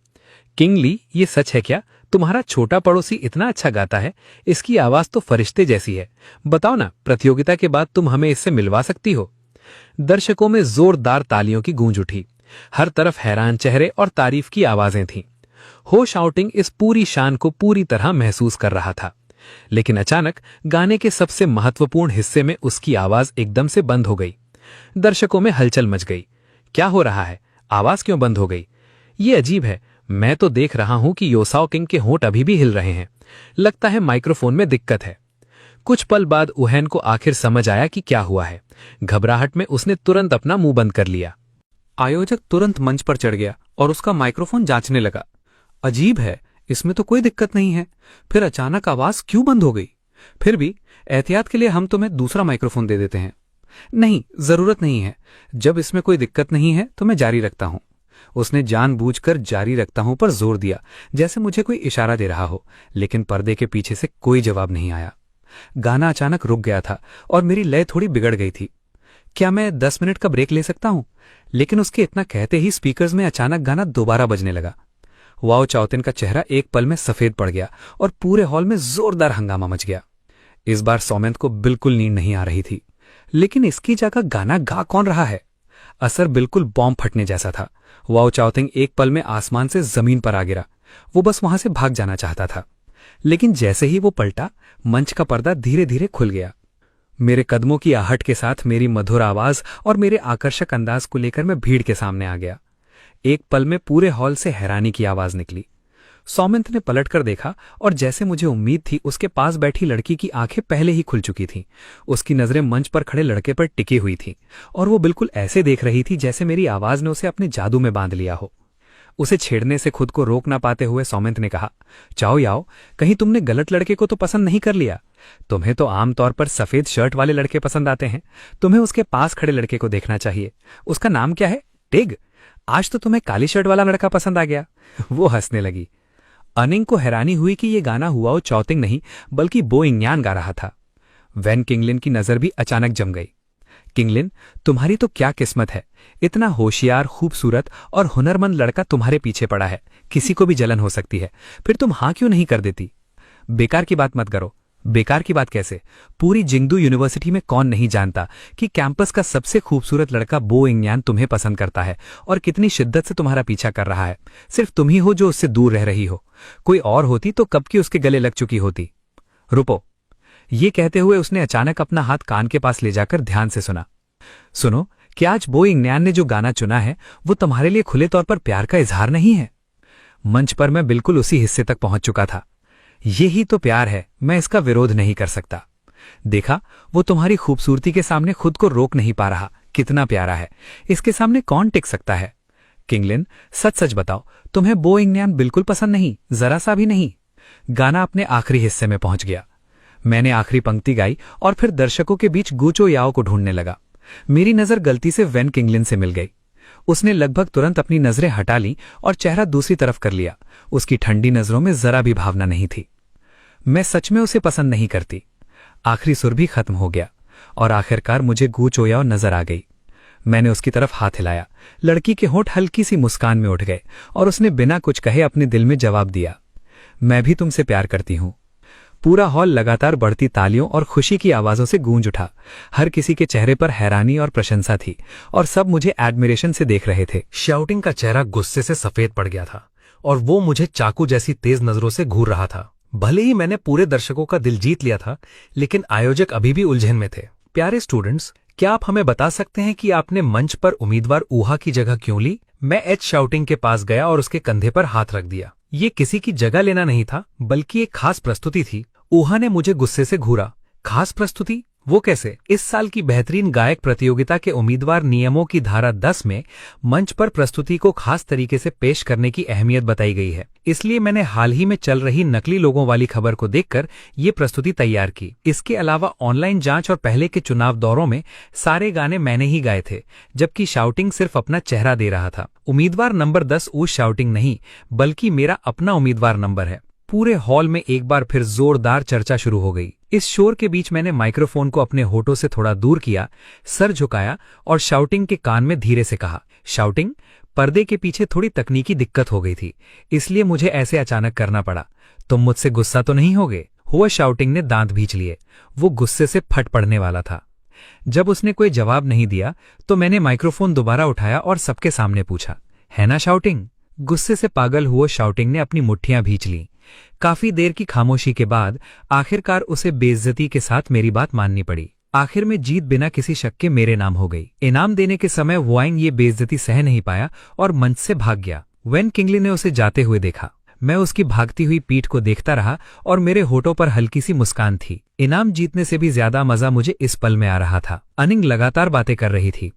किंगली, ये सच है क्या? तुम्हारा छोटा पड़ोसी इतना अच्छा गाता है। इसकी आवाज तो फरिश्ते जैसी है। बताओ ना, प्रतियोगिता के बाद तुम हमें इससे मिलवा सकती हो? दर्शकों में जोरदार तालियों की गूंज उठी। हर तरफ हैरान चेहरे और तारीफ की आवाजें थीं। हो शाउटिंग इस पूरी शान को पूरी तरह महसूस कर रहा था। लेकिन अचानक गाने के सबसे महत्वपूर्ण हिस्से में उसकी आवाज एकदम से बंद हो गई। दर्शकों में हलचल मच गई। क्या हो रहा है? आवाज क्यों बंद हो गई? ये अजीब है। मैं तो देख रहा हूं कि योसाओ किंग के होंठ अभी भी हिल रहे हैं। लगता है माइक्रोफोन में दिक्कत है। कुछ पल बाद उहेन को आखिर समझ आया कि क्या हुआ है। घबराहट में उसने तुरंत अपना मुंह बंद कर लिया। आयोजक तुरंत मंच पर चढ़ गया और उसका माइक्रोफोन जांचने लगा। अजीब है, इसमें तो कोई दिक्कत नहीं है, फिर अचानक आवाज क्यों बंद हो गई? फिर भी एहतियात के लिए हम तुम्हें दूसरा माइक्रोफोन दे देते हैं। नहीं, जरूरत नहीं है। जब इसमें कोई दिक्कत नहीं है तो मैं जारी रखता हूं। उसने जानबूझकर जारी रखता हूं पर जोर दिया, जैसे मुझे कोई इशारा दे रहा हो, लेकिन पर्दे के पीछे से कोई जवाब नहीं आया। गाना अचानक रुक गया था और मेरी लय थोड़ी बिगड़ गई थी। क्या मैं 10 मिनट का ब्रेक ले सकता हूं? लेकिन उसके इतना कहते ही स्पीकर्स में अचानक गाना दोबारा बजने लगा। वाओ चाओतिन का चेहरा एक पल में सफेद पड़ गया और पूरे हॉल में जोरदार हंगामा मच गया। इस बार सौमेंत को बिल्कुल नींद नहीं आ रही थी, लेकिन इसकी जगह गाना गा कौन रहा है? असर बिल्कुल बॉम्ब फटने जैसा था। वाओ चाओतिंग एक पल में आसमान से जमीन पर आ गिरा। वो बस वहां से भाग जाना चाहता था, लेकिन जैसे ही वो पलटा, मंच का पर्दा धीरे धीरे खुल गया। मेरे कदमों की आहट के साथ मेरी मधुर आवाज और मेरे आकर्षक अंदाज को लेकर मैं भीड़ के सामने आ गया। एक पल में पूरे हॉल से हैरानी की आवाज निकली। सौमिंत ने पलटकर देखा और जैसे मुझे उम्मीद थी, उसके पास बैठी लड़की की आंखें पहले ही खुल चुकी थीं। उसकी नजरें मंच पर खड़े लड़के पर टिकी हुई थीं और वो बिल्कुल ऐसे देख रही थी जैसे मेरी आवाज ने उसे अपने जादू में बांध लिया हो। उसे छेड़ने से खुद को रोक ना पाते हुए सौमिंत ने कहा, चाओ याओ, कहीं तुमने गलत लड़के को तो पसंद नहीं कर लिया? तुम्हें तो आमतौर पर सफेद शर्ट वाले लड़के पसंद आते हैं। तुम्हें उसके पास खड़े लड़के को देखना चाहिए। उसका नाम क्या है? टिग। आज तो तुम्हें काली शर्ट वाला लड़का पसंद आ गया। वो हंसने लगी। अनिंग को हैरानी हुई कि ये गाना हुआओ चाओतिंग नहीं बल्कि बो इंग्यान गा रहा था। वैन किंगलिन की नजर भी अचानक जम गई। किंगलिन, तुम्हारी तो क्या किस्मत है। इतना होशियार, खूबसूरत और हुनरमंद लड़का तुम्हारे पीछे पड़ा है। किसी को भी जलन हो सकती है, फिर तुम हां क्यों नहीं कर देती? बेकार की बात मत करो। बेकार की बात कैसे? पूरी जिंगदू यूनिवर्सिटी में कौन नहीं जानता कि कैंपस का सबसे खूबसूरत लड़का बो इंग्यान तुम्हें पसंद करता है और कितनी शिद्दत से तुम्हारा पीछा कर रहा है। सिर्फ तुम ही हो जो उससे दूर रह रही हो। कोई और होती तो कब की उसके गले लग चुकी होती। रुको। ये कहते हुए उसने अचानक अपना हाथ कान के पास ले जाकर ध्यान से सुना। सुनो, क्या आज बो इंग्यान ने जो गाना चुना है वो तुम्हारे लिए खुले तौर पर प्यार का इजहार नहीं है? मंच पर मैं बिल्कुल उसी हिस्से तक पहुंच चुका था। ये ही तो प्यार है, मैं इसका विरोध नहीं कर सकता। देखा, वो तुम्हारी खूबसूरती के सामने खुद को रोक नहीं पा रहा। कितना प्यारा है, इसके सामने कौन टिक सकता है? किंगलिन, सच सच बताओ, तुम्हें बो इंग्यान बिल्कुल पसंद नहीं? जरा सा भी नहीं? गाना अपने आखिरी हिस्से में पहुंच गया। मैंने आखिरी पंक्ति गाई और फिर दर्शकों के बीच गूचो याओ को ढूंढने लगा। मेरी नजर गलती से वैन किंगलिन से मिल गई। उसने लगभग तुरंत अपनी नजरें हटा लीं और चेहरा दूसरी तरफ कर लिया। उसकी ठंडी नजरों में जरा भी भावना नहीं थी। मैं सच में उसे पसंद नहीं करती। आखिरी सुर भी खत्म हो गया और आखिरकार मुझे गूचो याओ नजर आ गई। मैंने उसकी तरफ हाथ हिलाया। लड़की के होंठ हल्की सी मुस्कान में उठ गए और उसने बिना कुछ कहे अपने दिल में जवाब दिया, मैं भी तुमसे प्यार करती हूं। पूरा हॉल लगातार बढ़ती तालियों और खुशी की आवाजों से गूंज उठा। हर किसी के चेहरे पर हैरानी और प्रशंसा थी और सब मुझे एडमिरेशन से देख रहे थे। शाउटिंग का चेहरा गुस्से से सफेद पड़ गया था और वो मुझे चाकू जैसी तेज नजरों से घूर रहा था। भले ही मैंने पूरे दर्शकों का दिल जीत लिया था, लेकिन आयोजक अभी भी उलझन में थे। प्यारे स्टूडेंट्स, क्या आप हमें बता सकते हैं कि आपने मंच पर उम्मीदवार ऊहा की जगह क्यों ली? मैं एच शाउटिंग के पास गया और उसके कंधे पर हाथ रख दिया। ये किसी की जगह लेना नहीं था, बल्कि एक खास प्रस्तुति थी। ऊहा ने मुझे गुस्से से घूरा। खास प्रस्तुति? वो कैसे? इस साल की बेहतरीन गायक प्रतियोगिता के उम्मीदवार नियमों की धारा 10 में मंच पर प्रस्तुति को खास तरीके से पेश करने की अहमियत बताई गई है। इसलिए मैंने हाल ही में चल रही नकली लोगों वाली खबर को देखकर ये प्रस्तुति तैयार की। इसके अलावा ऑनलाइन जांच और पहले के चुनाव दौरों में सारे गाने मैंने ही गाए थे, जबकि शाउटिंग सिर्फ अपना चेहरा दे रहा था। उम्मीदवार नंबर 10 उस शाउटिंग नहीं, बल्कि मेरा अपना उम्मीदवार नंबर है। पूरे हॉल में एक बार फिर जोरदार चर्चा शुरू हो गई। इस शोर के बीच मैंने माइक्रोफोन को अपने होठों से थोड़ा दूर किया, सर झुकाया और शाउटिंग के कान में धीरे से कहा, शाउटिंग, पर्दे के पीछे थोड़ी तकनीकी दिक्कत हो गई थी, इसलिए मुझे ऐसे अचानक करना पड़ा। तुम मुझसे गुस्सा तो नहीं होगे? हुआ शाउटिंग ने दांत भींच लिए। वो गुस्से से फट पड़ने वाला था। जब उसने कोई जवाब नहीं दिया तो मैंने माइक्रोफोन दोबारा उठाया और सबके सामने पूछा, है ना शाउटिंग? गुस्से से पागल हुआ शाउटिंग ने अपनी मुट्ठियां भींच लीं। काफी देर की खामोशी के बाद आखिरकार उसे बेइज्जती के साथ मेरी बात माननी पड़ी। आखिर में जीत बिना किसी शक के मेरे नाम हो गई। इनाम देने के समय वाइंग ये बेइज्जती सह नहीं पाया और मंच से भाग गया। वैन किंगली ने उसे जाते हुए देखा। मैं उसकी भागती हुई पीठ को देखता रहा और मेरे होठों पर हल्की सी मुस्कान थी। इनाम जीतने से भी ज्यादा मजा मुझे इस पल में आ रहा था। अनिंग लगातार बातें कर रही थी।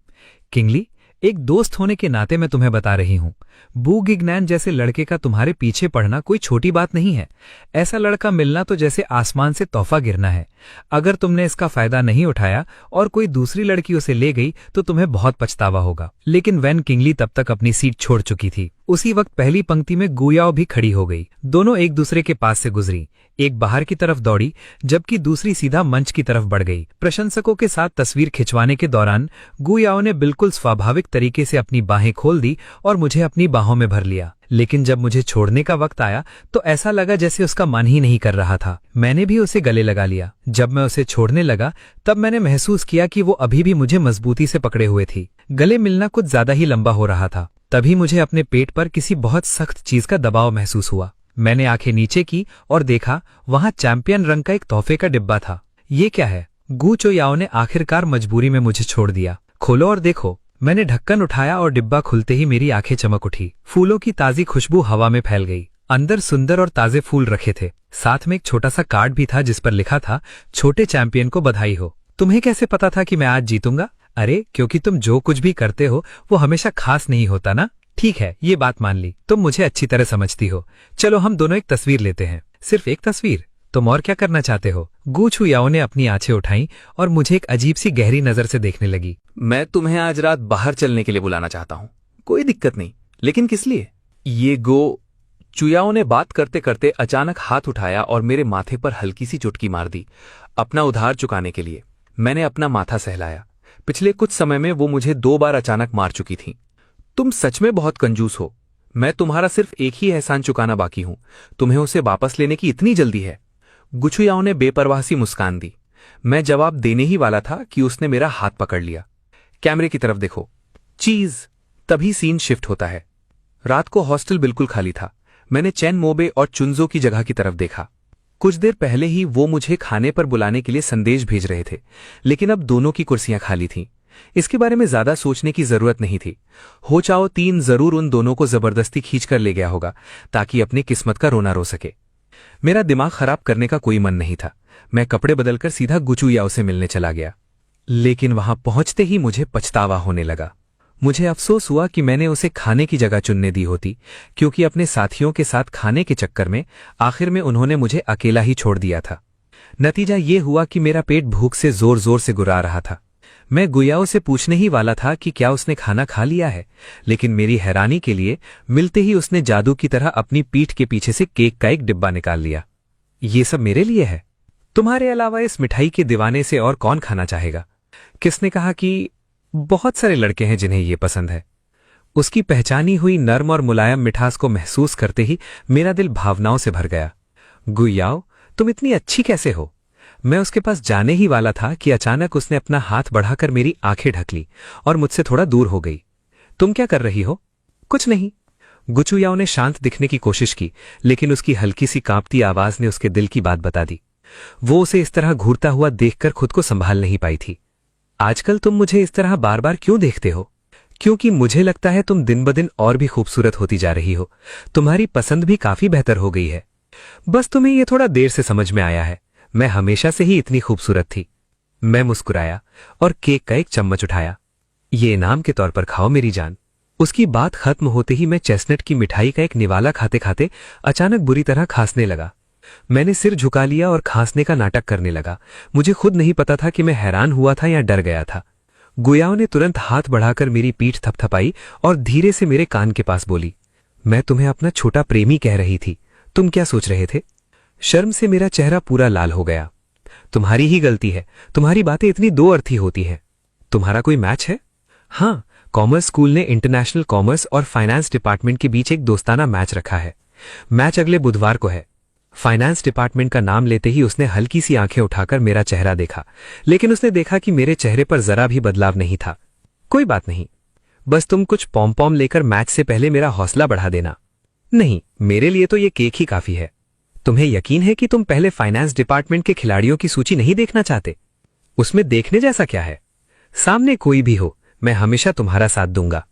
किंगली, एक दोस्त होने के नाते मैं तुम्हें बता रही हूं, बू गिगनैन जैसे लड़के का तुम्हारे पीछे पड़ना कोई छोटी बात नहीं है। ऐसा लड़का मिलना तो जैसे आसमान से तोहफा गिरना है। अगर तुमने इसका फायदा नहीं उठाया और कोई दूसरी लड़की उसे ले गई तो तुम्हें बहुत पछतावा होगा। लेकिन वैन किंगली तब तक अपनी सीट छोड़ चुकी थी। उसी वक्त पहली पंक्ति में गुयाओ भी खड़ी हो गई। दोनों एक दूसरे के पास से गुजरी। एक बाहर की तरफ दौड़ी जबकि दूसरी सीधा मंच की तरफ बढ़ गई। प्रशंसकों के साथ तस्वीर खिंचवाने के दौरान गुयाओ ने बिल्कुल स्वाभाविक तरीके से अपनी बाहें खोल दी और मुझे अपनी बाहों में भर लिया। लेकिन जब मुझे छोड़ने का वक्त आया तो ऐसा लगा जैसे उसका मन ही नहीं कर रहा था। मैंने भी उसे गले लगा लिया। जब मैं उसे छोड़ने लगा तब मैंने महसूस किया कि वो अभी भी मुझे मजबूती से पकड़े हुए थी। गले मिलना कुछ ज्यादा ही लंबा हो रहा था। तभी मुझे अपने पेट पर किसी बहुत सख्त चीज का दबाव महसूस हुआ। मैंने आंखें नीचे की और देखा वहां चैंपियन रंग का एक तोहफे का डिब्बा था। ये क्या है? गू चोयाओ ने आखिरकार मजबूरी में मुझे छोड़ दिया। खोलो और देखो। मैंने ढक्कन उठाया और डिब्बा खुलते ही मेरी आंखें चमक उठी। फूलों की ताजी खुशबू हवा में फैल गई। अंदर सुंदर और ताजे फूल रखे थे। साथ में एक छोटा सा कार्ड भी था जिस पर लिखा था, छोटे चैंपियन को बधाई हो। तुम्हें कैसे पता था कि मैं आज जीतूंगा? अरे क्योंकि तुम जो कुछ भी करते हो वो हमेशा खास नहीं होता ना। ठीक है, ये बात मान ली। तुम मुझे अच्छी तरह समझती हो। चलो हम दोनों एक तस्वीर लेते हैं। सिर्फ एक तस्वीर? तुम और क्या करना चाहते हो? गू चुयाओ ने अपनी आंखें उठाई और मुझे एक अजीब सी गहरी नजर से देखने लगी। मैं तुम्हें आज रात बाहर चलने के लिए बुलाना चाहता हूं। कोई दिक्कत नहीं, लेकिन किस लिए? ये गो चुयाओ ने बात करते करते अचानक हाथ उठाया और मेरे माथे पर हल्की सी चुटकी मार दी, अपना उधार चुकाने के लिए। मैंने अपना माथा सहलाया। पिछले कुछ समय में वो मुझे 2 बार अचानक मार चुकी थी। तुम सच में बहुत कंजूस हो। मैं तुम्हारा सिर्फ एक ही एहसान चुकाना बाकी हूं। तुम्हें उसे वापस लेने की इतनी जल्दी है? गुचुयाओ ने बेपरवाह सी मुस्कान दी। मैं जवाब देने ही वाला था कि उसने मेरा हाथ पकड़ लिया। कैमरे की तरफ देखो। चीज। तभी सीन शिफ्ट होता है। रात को हॉस्टल बिल्कुल खाली था। मैंने चैन मोबे और चुनजो की जगह की तरफ देखा। कुछ देर पहले ही वो मुझे खाने पर बुलाने के लिए संदेश भेज रहे थे, लेकिन अब दोनों की कुर्सियां खाली थीं। इसके बारे में ज्यादा सोचने की जरूरत नहीं थी। हो चाओ 3 जरूर उन दोनों को जबरदस्ती खींच कर ले गया होगा ताकि अपनी किस्मत का रोना रो सके। मेरा दिमाग खराब करने का कोई मन नहीं था। मैं कपड़े बदलकर सीधा गुचुयाओ से मिलने चला गया। लेकिन वहां पहुंचते ही मुझे पछतावा होने लगा। मुझे अफसोस हुआ कि मैंने उसे खाने की जगह चुनने दी होती, क्योंकि अपने साथियों के साथ खाने के चक्कर में आखिर में उन्होंने मुझे अकेला ही छोड़ दिया था। नतीजा ये हुआ कि मेरा पेट भूख से जोर जोर से गुर्रा रहा था। मैं गुयाओ से पूछने ही वाला था कि क्या उसने खाना खा लिया है, लेकिन मेरी हैरानी के लिए मिलते ही उसने जादू की तरह अपनी पीठ के पीछे से केक का एक डिब्बा निकाल लिया। ये सब मेरे लिए है? तुम्हारे अलावा इस मिठाई के दीवाने से और कौन खाना चाहेगा? किसने कहा कि बहुत सारे लड़के हैं जिन्हें ये पसंद है? उसकी पहचानी हुई नर्म और मुलायम मिठास को महसूस करते ही मेरा दिल भावनाओं से भर गया। गुयाओ, तुम इतनी अच्छी कैसे हो? मैं उसके पास जाने ही वाला था कि अचानक उसने अपना हाथ बढ़ाकर मेरी आंखें ढक ली और मुझसे थोड़ा दूर हो गई। तुम क्या कर रही हो? कुछ नहीं। गुचुयाओ ने शांत दिखने की कोशिश की, लेकिन उसकी हल्की सी कांपती आवाज ने उसके दिल की बात बता दी। वो उसे इस तरह घूरता हुआ देखकर खुद को संभाल नहीं पाई थी। आजकल तुम मुझे इस तरह बार बार क्यों देखते हो? क्योंकि मुझे लगता है तुम दिन ब दिन और भी खूबसूरत होती जा रही हो। तुम्हारी पसंद भी काफी बेहतर हो गई है। बस तुम्हें यह थोड़ा देर से समझ में आया है। मैं हमेशा से ही इतनी खूबसूरत थी। मैं मुस्कुराया और केक का एक चम्मच उठाया। ये इनाम के तौर पर खाओ मेरी जान। उसकी बात खत्म होते ही मैं चेस्टनट की मिठाई का एक निवाला खाते खाते अचानक बुरी तरह खांसने लगा। मैंने सिर झुका लिया और खांसने का नाटक करने लगा। मुझे खुद नहीं पता था कि मैं हैरान हुआ था या डर गया था। गुयाओ ने तुरंत हाथ बढ़ाकर मेरी पीठ थपथपाई और धीरे से मेरे कान के पास बोली, मैं तुम्हें अपना छोटा प्रेमी कह रही थी। तुम क्या सोच रहे थे? शर्म से मेरा चेहरा पूरा लाल हो गया। तुम्हारी ही गलती है। तुम्हारी बातें इतनी दो अर्थी होती हैं। तुम्हारा कोई मैच है? हाँ, कॉमर्स स्कूल ने इंटरनेशनल कॉमर्स और फाइनेंस डिपार्टमेंट के बीच एक दोस्ताना मैच रखा है। मैच अगले बुधवार को है। फाइनेंस डिपार्टमेंट का नाम लेते ही उसने हल्की सी आंखें उठाकर मेरा चेहरा देखा, लेकिन उसने देखा कि मेरे चेहरे पर जरा भी बदलाव नहीं था। कोई बात नहीं, बस तुम कुछ पॉम पॉम लेकर मैच से पहले मेरा हौसला बढ़ा देना। नहीं, मेरे लिए तो ये केक ही काफी है। तुम्हें यकीन है कि तुम पहले फाइनेंस डिपार्टमेंट के खिलाड़ियों की सूची नहीं देखना चाहते? उसमें देखने जैसा क्या है? सामने कोई भी हो, मैं हमेशा तुम्हारा साथ दूंगा।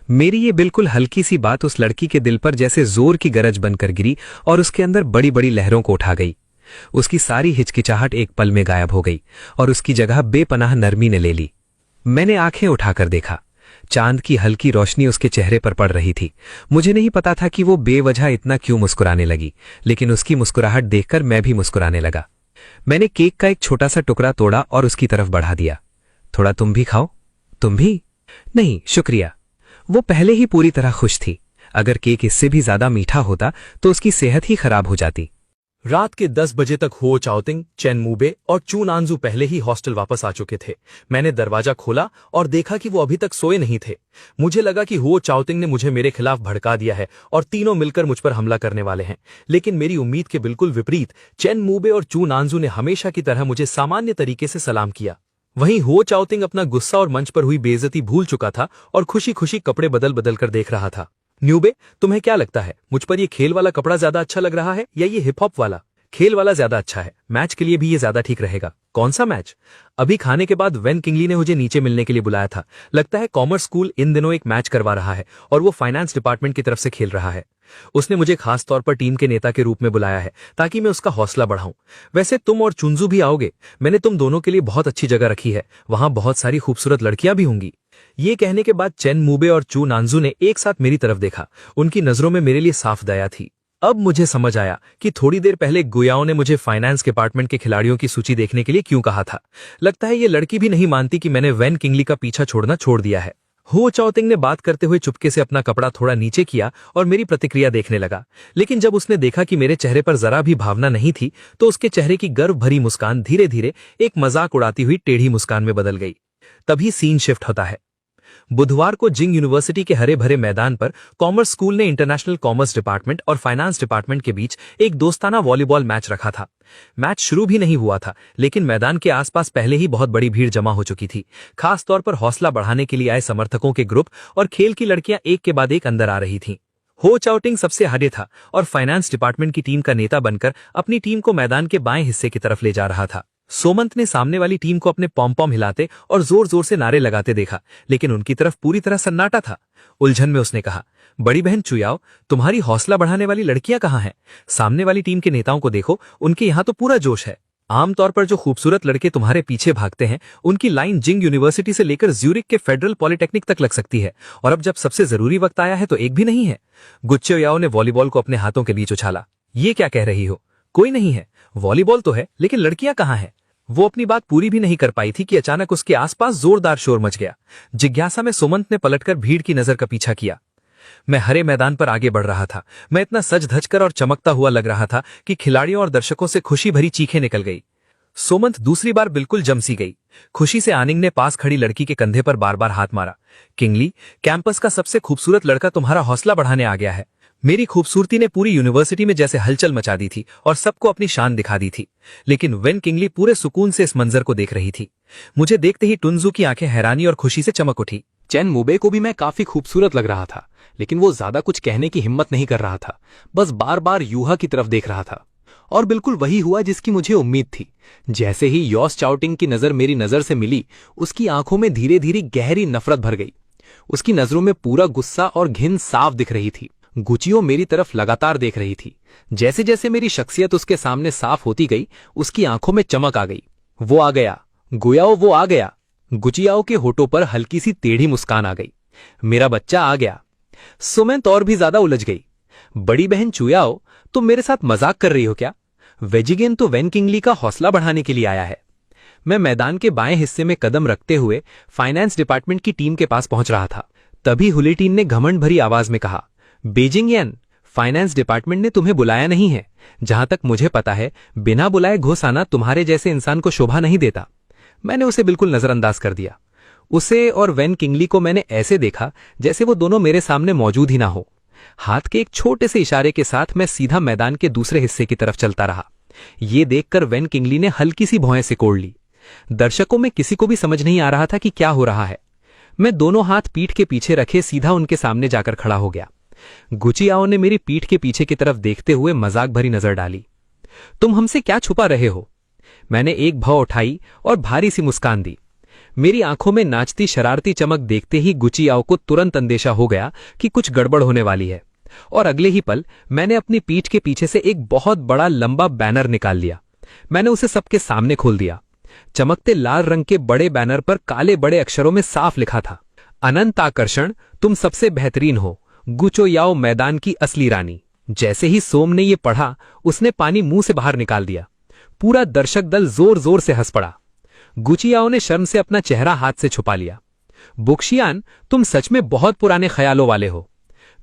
मेरी ये बिल्कुल हल्की सी बात उस लड़की के दिल पर जैसे जोर की गरज बनकर गिरी और उसके अंदर बड़ी बड़ी लहरों को उठा गई। उसकी सारी हिचकिचाहट एक पल में गायब हो गई और उसकी जगह बेपनाह नरमी ने ले ली। मैंने आंखें उठाकर देखा। चांद की हल्की रोशनी उसके चेहरे पर पड़ रही थी। मुझे नहीं पता था कि वो बेवजह इतना क्यों मुस्कुराने लगी, लेकिन उसकी मुस्कुराहट देखकर मैं भी मुस्कुराने लगा। मैंने केक का एक छोटा सा टुकड़ा तोड़ा और उसकी तरफ बढ़ा दिया। थोड़ा तुम भी खाओ। तुम भी? नहीं शुक्रिया। वो पहले ही पूरी तरह खुश थी। अगर केक इससे भी ज्यादा मीठा होता तो उसकी सेहत ही खराब हो जाती। रात के 10 बजे तक हुओ चाओतिंग, चेन मूबे और चू नानजू पहले ही हॉस्टल वापस आ चुके थे। मैंने दरवाजा खोला और देखा कि वो अभी तक सोए नहीं थे। मुझे लगा कि हुओ चाओतिंग ने मुझे मेरे खिलाफ भड़का दिया है और तीनों मिलकर मुझ पर हमला करने वाले हैं। लेकिन मेरी उम्मीद के बिल्कुल विपरीत चेन मूबे और चू नानजू ने हमेशा की तरह मुझे सामान्य तरीके से सलाम किया। वहीं हुओ चाओतिंग अपना गुस्सा और मंच पर हुई बेइज्जती भूल चुका था और खुशी खुशी कपड़े बदल बदल कर देख रहा था। न्यूबे, तुम्हें क्या लगता है, मुझ पर ये खेल वाला कपड़ा ज्यादा अच्छा लग रहा है या ये हिप हॉप वाला? खेल वाला ज्यादा अच्छा है, मैच के लिए भी ये ज्यादा ठीक रहेगा। कौन सा मैच? अभी खाने के बाद वेन किंगली ने मुझे नीचे मिलने के लिए बुलाया था। लगता है कॉमर्स स्कूल इन दिनों एक मैच करवा रहा है और वो फाइनेंस डिपार्टमेंट की तरफ से खेल रहा है। उसने मुझे खास तौर पर टीम के नेता के रूप में बुलाया है ताकि मैं उसका हौसला बढ़ाऊं। वैसे तुम और चुंजू भी आओगे, मैंने तुम दोनों के लिए बहुत अच्छी जगह रखी है, वहां बहुत सारी खूबसूरत लड़कियां भी होंगी। ये कहने के बाद चेन मूबे और चू नानजू ने एक साथ मेरी तरफ देखा। उनकी नजरों में मेरे लिए साफ दया थी। अब मुझे समझ आया कि थोड़ी देर पहले गुयाओं ने मुझे फाइनेंस डिपार्टमेंट के खिलाड़ियों की सूची देखने के लिए क्यों कहा था। लगता है ये लड़की भी नहीं मानती कि मैंने वेन किंगली का पीछा छोड़ना छोड़ दिया है। हुओ चाओतिंग ने बात करते हुए चुपके से अपना कपड़ा थोड़ा नीचे किया और मेरी प्रतिक्रिया देखने लगा। लेकिन जब उसने देखा कि मेरे चेहरे पर जरा भी भावना नहीं थी तो उसके चेहरे की गर्व भरी मुस्कान धीरे धीरे एक मजाक उड़ाती हुई टेढ़ी मुस्कान में बदल गई। तभी सीन शिफ्ट होता है। बुधवार को जिंग यूनिवर्सिटी के हरे भरे मैदान पर कॉमर्स स्कूल ने इंटरनेशनल कॉमर्स डिपार्टमेंट और फाइनेंस डिपार्टमेंट के बीच एक दोस्ताना वॉलीबॉल मैच रखा था। मैच शुरू भी नहीं हुआ था, लेकिन मैदान के आसपास पहले ही बहुत बड़ी भीड़ जमा हो चुकी थी। खास तौर पर हौसला बढ़ाने के लिए आए समर्थकों के ग्रुप और खेल की लड़कियां एक के बाद एक अंदर आ रही थीं। हुओ चाओतिंग सबसे आगे था और फाइनेंस डिपार्टमेंट की टीम का नेता बनकर अपनी टीम को मैदान के बाएं हिस्से की तरफ ले जा रहा था। सोमंत ने सामने वाली टीम को अपने पॉम पॉम हिलाते और जोर जोर से नारे लगाते देखा, लेकिन उनकी तरफ पूरी तरह सन्नाटा था। उलझन में उसने कहा, बड़ी बहन चुयाओ, तुम्हारी हौसला बढ़ाने वाली लड़कियां कहाँ हैं? सामने वाली टीम के नेताओं को देखो, उनके यहाँ तो पूरा जोश है। आमतौर पर जो खूबसूरत लड़के तुम्हारे पीछे भागते हैं उनकी लाइन जिंग यूनिवर्सिटी से लेकर ज्यूरिक के फेडरल पॉलिटेक्निक तक लग सकती है, और अब जब सबसे जरूरी वक्त आया है तो एक भी नहीं है। गुच्चोयाओ ने वॉलीबॉल को अपने हाथों के बीच उछाला। ये क्या कह रही हो? कोई नहीं है, वॉलीबॉल तो है, लेकिन लड़कियां कहाँ हैं? वो अपनी बात पूरी भी नहीं कर पाई थी कि अचानक उसके आसपास जोरदार शोर मच गया। जिज्ञासा में सुमंत ने पलटकर भीड़ की नजर का पीछा किया। मैं हरे मैदान पर आगे बढ़ रहा था। मैं इतना सज धज कर और चमकता हुआ लग रहा था कि खिलाड़ियों और दर्शकों से खुशी भरी चीखें निकल गई। सुमंत दूसरी बार बिल्कुल जमसी गई। खुशी से आनिंग ने पास खड़ी लड़की के कंधे पर बार बार हाथ मारा। किंगली, कैंपस का सबसे खूबसूरत लड़का तुम्हारा हौसला बढ़ाने आ गया है। मेरी खूबसूरती ने पूरी यूनिवर्सिटी में जैसे हलचल मचा दी थी और सबको अपनी शान दिखा दी थी। लेकिन वेन किंगली पूरे सुकून से इस मंजर को देख रही थी। मुझे देखते ही टुनजू की आंखें हैरानी और खुशी से चमक उठी। चेन मूबे को भी मैं काफी खूबसूरत लग रहा था, लेकिन वो ज्यादा कुछ कहने की हिम्मत नहीं कर रहा था, बस बार बार यूहा की तरफ देख रहा था। और बिल्कुल वही हुआ जिसकी मुझे उम्मीद थी। जैसे ही यॉस चाओतिंग की नजर मेरी नजर से मिली, उसकी आंखों में धीरे धीरे गहरी नफरत भर गई। उसकी नजरों में पूरा गुस्सा और घिन साफ दिख रही थी। गुचियो मेरी तरफ लगातार देख रही थी। जैसे जैसे मेरी शख्सियत उसके सामने साफ होती गई, उसकी आंखों में चमक आ गई। वो आ गया, गुयाओ वो आ गया। गुचियाओ के होठों पर हल्की सी टेढ़ी मुस्कान आ गई। मेरा बच्चा आ गया। सुमंत और भी ज्यादा उलझ गई। बड़ी बहन चुयाओ, तुम मेरे साथ मजाक कर रही हो क्या? वेजिगेन तो वेन किंगली का हौसला बढ़ाने के लिए आया है। मैं मैदान के बाएं हिस्से में कदम रखते हुए फाइनेंस डिपार्टमेंट की टीम के पास पहुंच रहा था। तभी हुलिटीन ने घमंड भरी आवाज में कहा, बेजिंग यान, फाइनेंस डिपार्टमेंट ने तुम्हें बुलाया नहीं है। जहां तक मुझे पता है, बिना बुलाए घुस आना तुम्हारे जैसे इंसान को शोभा नहीं देता। मैंने उसे बिल्कुल नजरअंदाज कर दिया। उसे और वेन किंगली को मैंने ऐसे देखा जैसे वो दोनों मेरे सामने मौजूद ही ना हो। हाथ के एक छोटे से इशारे के साथ मैं सीधा मैदान के दूसरे हिस्से की तरफ चलता रहा। ये देखकर वेन किंगली ने हल्की सी भौहें सिकोड़ ली। दर्शकों में किसी को भी समझ नहीं आ रहा था कि क्या हो रहा है। मैं दोनों हाथ पीठ के पीछे रखे सीधा उनके सामने जाकर खड़ा हो गया। गुचियाओ ने मेरी पीठ के पीछे की तरफ देखते हुए मजाक भरी नजर डाली। तुम हमसे क्या छुपा रहे हो? मैंने एक भौं उठाई और भारी सी मुस्कान दी। मेरी आंखों में नाचती शरारती चमक देखते ही गुचियाओ को तुरंत अंदेशा हो गया कि कुछ गड़बड़ होने वाली है, और अगले ही पल मैंने अपनी पीठ के पीछे से एक बहुत बड़ा लंबा बैनर निकाल लिया। मैंने उसे सबके सामने खोल दिया। चमकते लाल रंग के बड़े बैनर पर काले बड़े अक्षरों में साफ लिखा था, अनंत आकर्षण, तुम सबसे बेहतरीन हो, गुचो याओ मैदान की असली रानी। जैसे ही सोम ने ये पढ़ा, उसने पानी मुंह से बाहर निकाल दिया। पूरा दर्शक दल जोर जोर से हंस पड़ा। गुचियाओ ने शर्म से अपना चेहरा हाथ से छुपा लिया। बुक्शियान, तुम सच में बहुत पुराने ख्यालों वाले हो।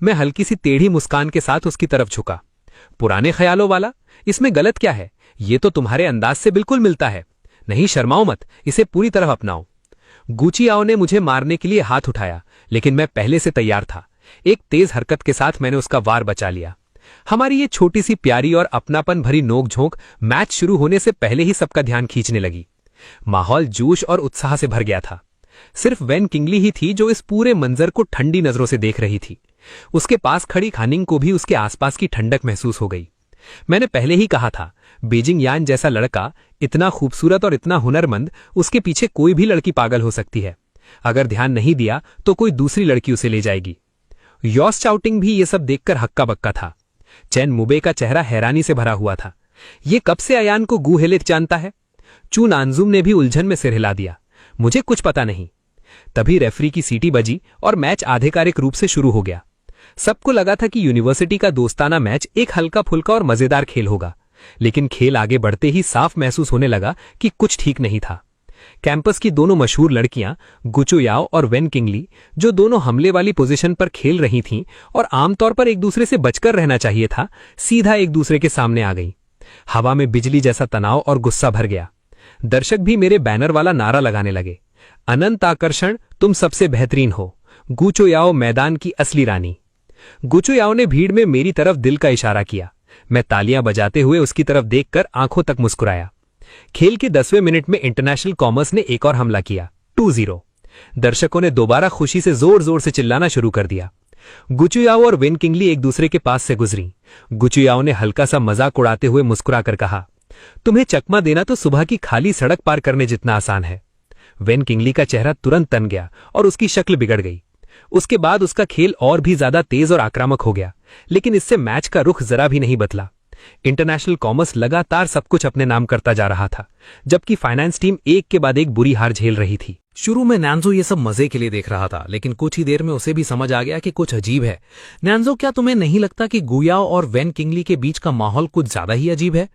मैं हल्की सी टेढ़ी मुस्कान के साथ उसकी तरफ झुका। पुराने ख्यालों वाला? इसमें गलत क्या है? ये तो तुम्हारे अंदाज से बिल्कुल मिलता है। नहीं, शर्माओ मत, इसे पूरी तरह अपनाओ। गुचियाओ ने मुझे मारने के लिए हाथ उठाया, लेकिन मैं पहले से तैयार था। एक तेज हरकत के साथ मैंने उसका वार बचा लिया। हमारी ये छोटी सी प्यारी और अपनापन भरी नोकझोंक मैच शुरू होने से पहले ही सबका ध्यान खींचने लगी। माहौल जोश और उत्साह से भर गया था। सिर्फ वेन किंगली ही थी जो इस पूरे मंजर को ठंडी नजरों से देख रही थी। उसके पास खड़ी खानिंग को भी उसके आसपास की ठंडक महसूस हो गई। मैंने पहले ही कहा था, बीजिंग यान जैसा लड़का, इतना खूबसूरत और इतना हुनरमंद, उसके पीछे कोई भी लड़की पागल हो सकती है। अगर ध्यान नहीं दिया तो कोई दूसरी लड़की उसे ले जाएगी। यॉस चाउटिंग भी ये सब देखकर हक्का बक्का था। चैन मुबे का चेहरा हैरानी से भरा हुआ था। ये कब से अयान को गू हेलेत जानता है? चू नानजुम ने भी उलझन में सिर हिला दिया। मुझे कुछ पता नहीं। तभी रेफरी की सीटी बजी और मैच आधिकारिक रूप से शुरू हो गया। सबको लगा था कि यूनिवर्सिटी का दोस्ताना मैच एक हल्का फुल्का और मजेदार खेल होगा, लेकिन खेल आगे बढ़ते ही साफ महसूस होने लगा कि कुछ ठीक नहीं था। कैंपस की दोनों मशहूर लड़कियां, गुचो याओ और वेन किंगली, जो दोनों हमले वाली पोजीशन पर खेल रही थीं और आमतौर पर एक दूसरे से बचकर रहना चाहिए था, सीधा एक दूसरे के सामने आ गई। हवा में बिजली जैसा तनाव और गुस्सा भर गया। दर्शक भी मेरे बैनर वाला नारा लगाने लगे, अनंत आकर्षण, तुम सबसे बेहतरीन हो, गुचो याओ मैदान की असली रानी। गुचो याओ ने भीड़ में मेरी तरफ दिल का इशारा किया। मैं तालियां बजाते हुए उसकी तरफ देखकर आंखों तक मुस्कुराया। खेल के 10वें मिनट में इंटरनेशनल कॉमर्स ने एक और हमला किया, 2-0। दर्शकों ने दोबारा खुशी से जोर जोर से चिल्लाना शुरू कर दिया। गुचुयाओ और वेन किंगली एक दूसरे के पास से गुजरी। गुचुयाओ ने हल्का सा मजाक उड़ाते हुए मुस्कुराकर कहा, तुम्हें चकमा देना तो सुबह की खाली सड़क पार करने जितना आसान है। वेन किंगली का चेहरा तुरंत तन गया और उसकी शक्ल बिगड़ गई। उसके बाद उसका खेल और भी ज्यादा तेज और आक्रामक हो गया, लेकिन इससे मैच का रुख जरा भी नहीं बदला। इंटरनेशनल कॉमर्स लगातार सब कुछ अपने नाम करता जा रहा था, जबकि फाइनेंस टीम एक के बाद एक बुरी हार झेल रही थी। शुरू में नैंजो ये सब मजे के लिए देख रहा था, लेकिन कुछ ही देर में उसे भी समझ आ गया कि कुछ अजीब है। नैंजो, क्या तुम्हें नहीं लगता कि गुयाओ और वेन किंगली के बीच का माहौल कुछ ज्यादा ही अजीब है?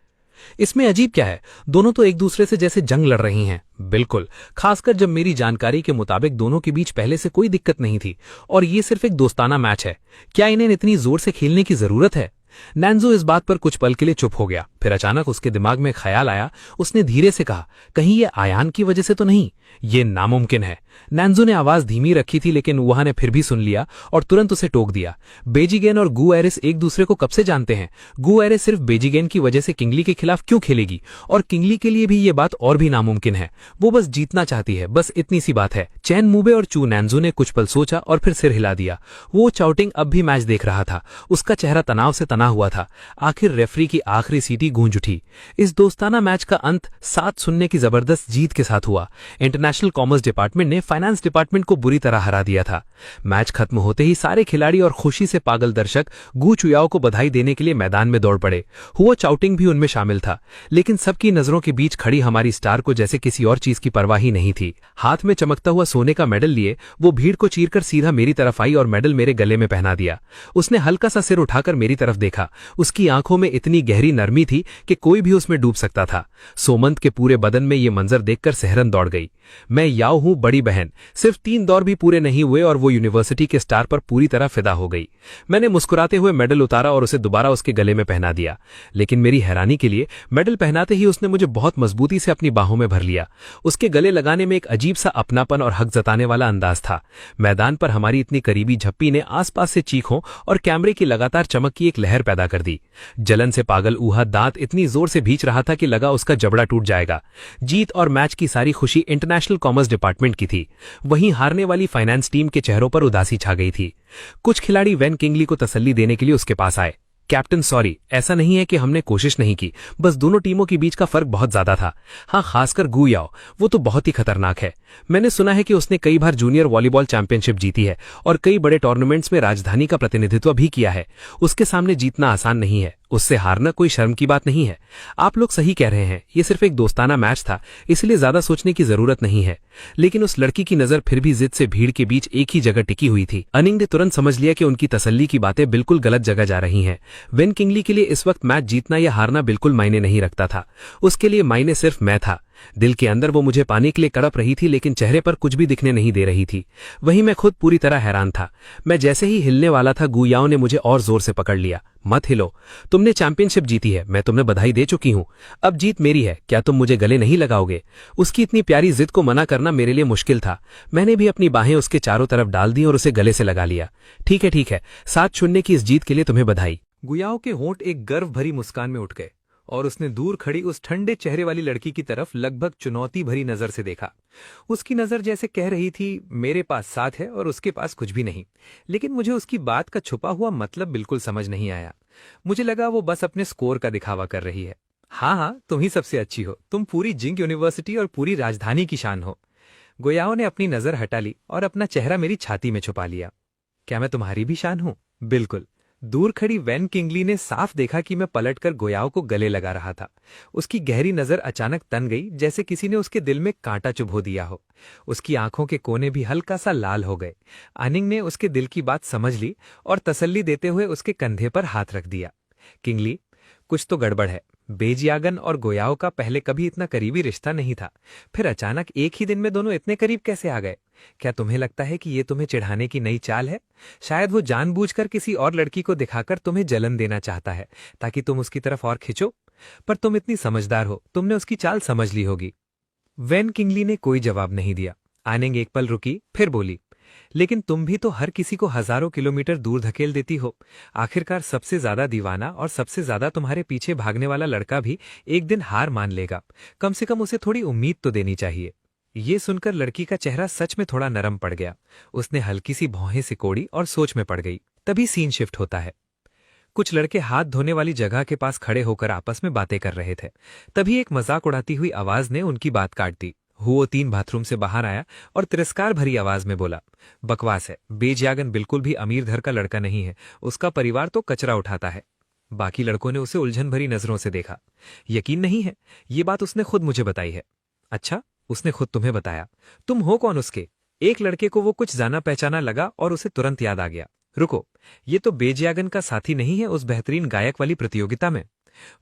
इसमें अजीब क्या है? दोनों तो एक दूसरे से जैसे जंग लड़ रही हैं। बिल्कुल, खासकर जब मेरी जानकारी के मुताबिक दोनों के बीच पहले से कोई दिक्कत नहीं थी और ये सिर्फ एक दोस्ताना मैच है। क्या इन्हें इतनी जोर से खेलने की जरूरत है? नैंजो इस बात पर कुछ पल के लिए चुप हो गया। फिर अचानक उसके दिमाग में ख्याल आया। उसने धीरे से कहा, कहीं ये आयान की वजह से तो नहीं? ये नामुमकिन है। नैंजो ने आवाज धीमी रखी थी, लेकिन वहां ने फिर भी सुन लिया और तुरंत उसे टोक दिया। बेजिगेन और गु एरिस एक दूसरे को कब से जानते हैं? गु एरिस सिर्फ बेजिगेन की वजह से किंगली के खिलाफ क्यों खेलेगी? और किंगली के लिए भी ये बात और भी नामुमकिन है। वो बस जीतना चाहती है, बस इतनी सी बात है। चैन मुबे और चू नैंजो ने कुछ पल सोचा और फिर सिर हिला दिया। वो चाउटिंग अब भी मैच देख रहा था। उसका चेहरा तनाव से तना हुआ था। आखिर रेफरी की आखिरी सीटी गूंज उठी। इस दोस्ताना मैच का अंत 7-0 की जबरदस्त जीत के साथ हुआ। इंटरनेशनल कॉमर्स डिपार्टमेंट ने फाइनेंस डिपार्टमेंट को बुरी तरह हरा दिया था। मैच खत्म होते ही सारे खिलाड़ी और खुशी से पागल दर्शक गु चुयाओ को बधाई देने के लिए मैदान में दौड़ पड़े। हुआ चाउटिंग भी उनमें शामिल था, लेकिन सबकी नजरों के बीच खड़ी हमारी स्टार को जैसे किसी और चीज की परवाह ही नहीं थी। हाथ में चमकता हुआ सोने का मेडल लिए वो भीड़ को चीरकर सीधा मेरी तरफ आई और मेडल मेरे गले में पहना दिया। उसने हल्का सा सिर उठाकर मेरी तरफ देखा। उसकी आंखों में इतनी गहरी नरमी थी कि कोई भी उसमें डूब सकता था। सोमंत के पूरे बदन में ये मंजर देखकर सेहरन दौड़ गई। मैं याओ हूं बड़ी बहन। सिर्फ 3 दौर भी पूरे नहीं हुए और वो यूनिवर्सिटी के स्टार पर पूरी तरह फिदा हो गई। मैंने मुस्कुराते हुए मेडल उतारा और उसे दोबारा उसके गले में पहना दिया, लेकिन मेरी हैरानी के लिए मेडल पहनाते ही उसने मुझे बहुत मजबूती से अपनी बाहों में भर लिया। उसके गले लगाने में एक अजीब सा अपनापन और हक जताने वाला अंदाज था। मैदान पर हमारी इतनी करीबी झप्पी ने आसपास से चीखों और कैमरे की लगातार चमक की एक लहर पैदा कर दी। जलन से पागल ऊहा दांत इतनी जोर से भींच रहा था कि लगा उसका जबड़ा टूट जाएगा। जीत और मैच की सारी खुशी इंटरनेशनल कॉमर्स डिपार्टमेंट की थी। वहीं हारने वाली फाइनेंस टीम के चेहरों पर उदासी छा गई थी। कुछ खिलाड़ी वेन किंगली को तसल्ली देने के लिए उसके पास आए। कैप्टन, सॉरी, ऐसा नहीं है कि हमने कोशिश नहीं की, बस दोनों टीमों के बीच का फर्क बहुत ज्यादा था। हाँ, खासकर गु याओ, वो तो बहुत ही खतरनाक है। मैंने सुना है कि उसने कई बार जूनियर वॉलीबॉल चैंपियनशिप जीती है और कई बड़े टूर्नामेंट्स में राजधानी का प्रतिनिधित्व भी किया है। उसके सामने जीतना आसान नहीं है। उससे हारना कोई शर्म की बात नहीं है। आप लोग सही कह रहे हैं, ये सिर्फ एक दोस्ताना मैच था, इसलिए ज्यादा सोचने की जरूरत नहीं है। लेकिन उस लड़की की नजर फिर भी जिद से भीड़ के बीच एक ही जगह टिकी हुई थी। अनिंग ने तुरंत समझ लिया कि उनकी तसल्ली की बातें बिल्कुल गलत जगह जा रही हैं। वेन किंगली के लिए इस वक्त मैच जीतना या हारना बिल्कुल मायने नहीं रखता था। उसके लिए मायने सिर्फ मैं था। दिल के अंदर वो मुझे पाने के लिए तड़प रही थी, लेकिन चेहरे पर कुछ भी दिखने नहीं दे रही थी। वहीं मैं खुद पूरी तरह हैरान था। मैं जैसे ही हिलने वाला था, गुयाओ ने मुझे और जोर से पकड़ लिया। मत हिलो, तुमने चैंपियनशिप जीती है, मैं तुम्हें बधाई दे चुकी हूं। अब जीत मेरी है, क्या तुम मुझे गले नहीं लगाओगे? उसकी इतनी प्यारी जिद को मना करना मेरे लिए मुश्किल था। मैंने भी अपनी बाहें उसके चारों तरफ डाल दी और उसे गले से लगा लिया। ठीक है, 7-0 की इस जीत के लिए तुम्हें बधाई। गुयाओ के होंठ एक गर्व भरी मुस्कान में उठ गए और उसने दूर खड़ी उस ठंडे चेहरे वाली लड़की की तरफ लगभग चुनौती भरी नजर से देखा। उसकी नजर जैसे कह रही थी, मेरे पास 7 है और उसके पास कुछ भी नहीं। लेकिन मुझे उसकी बात का छुपा हुआ मतलब बिल्कुल समझ नहीं आया। मुझे लगा वो बस अपने स्कोर का दिखावा कर रही है। हाँ, तुम ही सबसे अच्छी हो, तुम पूरी जिंग यूनिवर्सिटी और पूरी राजधानी की शान हो। गुयाओ ने अपनी नजर हटा ली और अपना चेहरा मेरी छाती में छुपा लिया। क्या मैं तुम्हारी भी शान हूं? बिल्कुल। दूर खड़ी वेन किंगली ने साफ देखा कि मैं पलटकर गुयाओ को गले लगा रहा था। उसकी गहरी नजर अचानक तन गई, जैसे किसी ने उसके दिल में कांटा चुभो दिया हो। उसकी आंखों के कोने भी हल्का सा लाल हो गए। अनिंग ने उसके दिल की बात समझ ली और तसल्ली देते हुए उसके कंधे पर हाथ रख दिया। किंगली, कुछ तो गड़बड़ है। बेजियागन और गोयाओ का पहले कभी इतना करीबी रिश्ता नहीं था, फिर अचानक एक ही दिन में दोनों इतने करीब कैसे आ गए? क्या तुम्हें लगता है कि ये तुम्हें चिढ़ाने की नई चाल है? शायद वो जानबूझकर किसी और लड़की को दिखाकर तुम्हें जलन देना चाहता है, ताकि तुम उसकी तरफ और खिंचो। पर तुम इतनी समझदार हो, तुमने उसकी चाल समझ ली होगी। वेन किंगली ने कोई जवाब नहीं दिया। आनिंग एक पल रुकी, फिर बोली, लेकिन तुम भी तो हर किसी को हजारों किलोमीटर दूर धकेल देती हो। आखिरकार सबसे ज्यादा दीवाना और सबसे ज्यादा तुम्हारे पीछे भागने वाला लड़का भी एक दिन हार मान लेगा। कम से कम उसे थोड़ी उम्मीद तो देनी चाहिए। ये सुनकर लड़की का चेहरा सच में थोड़ा नरम पड़ गया। उसने हल्की सी भौहें सिकोड़ी और सोच में पड़ गई। तभी सीन शिफ्ट होता है। कुछ लड़के हाथ धोने वाली जगह के पास खड़े होकर आपस में बातें कर रहे थे। तभी एक मजाक उड़ाती हुई आवाज ने उनकी बात काट दी। हुओ 3 बाथरूम से बाहर आया और तिरस्कार भरी आवाज में बोला, बकवास है, बेजियागन बिल्कुल भी अमीर घर का लड़का नहीं है, उसका परिवार तो कचरा उठाता है। बाकी लड़कों ने उसे उलझन भरी नजरों से देखा। यकीन नहीं है, ये बात उसने खुद मुझे बताई है। अच्छा, उसने खुद तुम्हें बताया? तुम हो कौन उसके? एक लड़के को वो कुछ जाना पहचाना लगा और उसे तुरंत याद आ गया। रुको, ये तो बेजियागन का साथी नहीं है उस बेहतरीन गायक वाली प्रतियोगिता में?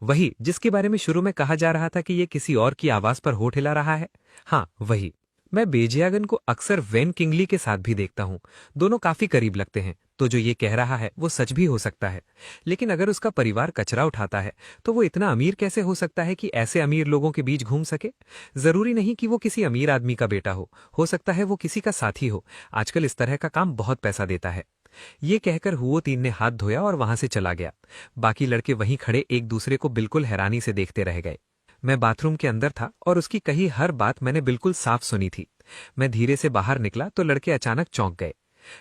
वही जिसके बारे में शुरू में कहा जा रहा था कि ये किसी और की आवाज पर होठ हिला रहा है। हाँ, वही। मैं बेजियागन को अक्सर वेन किंगली के साथ भी देखता हूँ। दोनों काफी करीब लगते हैं, तो जो ये कह रहा है वो सच भी हो सकता है। लेकिन अगर उसका परिवार कचरा उठाता है, तो वो इतना अमीर कैसे हो सकता है कि ऐसे अमीर लोगों के बीच घूम सके? जरूरी नहीं कि वो किसी अमीर आदमी का बेटा हो सकता है वो किसी का साथी हो। आजकल इस तरह का काम बहुत पैसा देता है। ये कहकर हुओ 3 ने हाथ धोया और वहां से चला गया। बाकी लड़के वहीं खड़े एक दूसरे को बिल्कुल हैरानी से देखते रह गए। मैं बाथरूम के अंदर था और उसकी कही हर बात मैंने बिल्कुल साफ सुनी थी। मैं धीरे से बाहर निकला तो लड़के अचानक चौंक गए।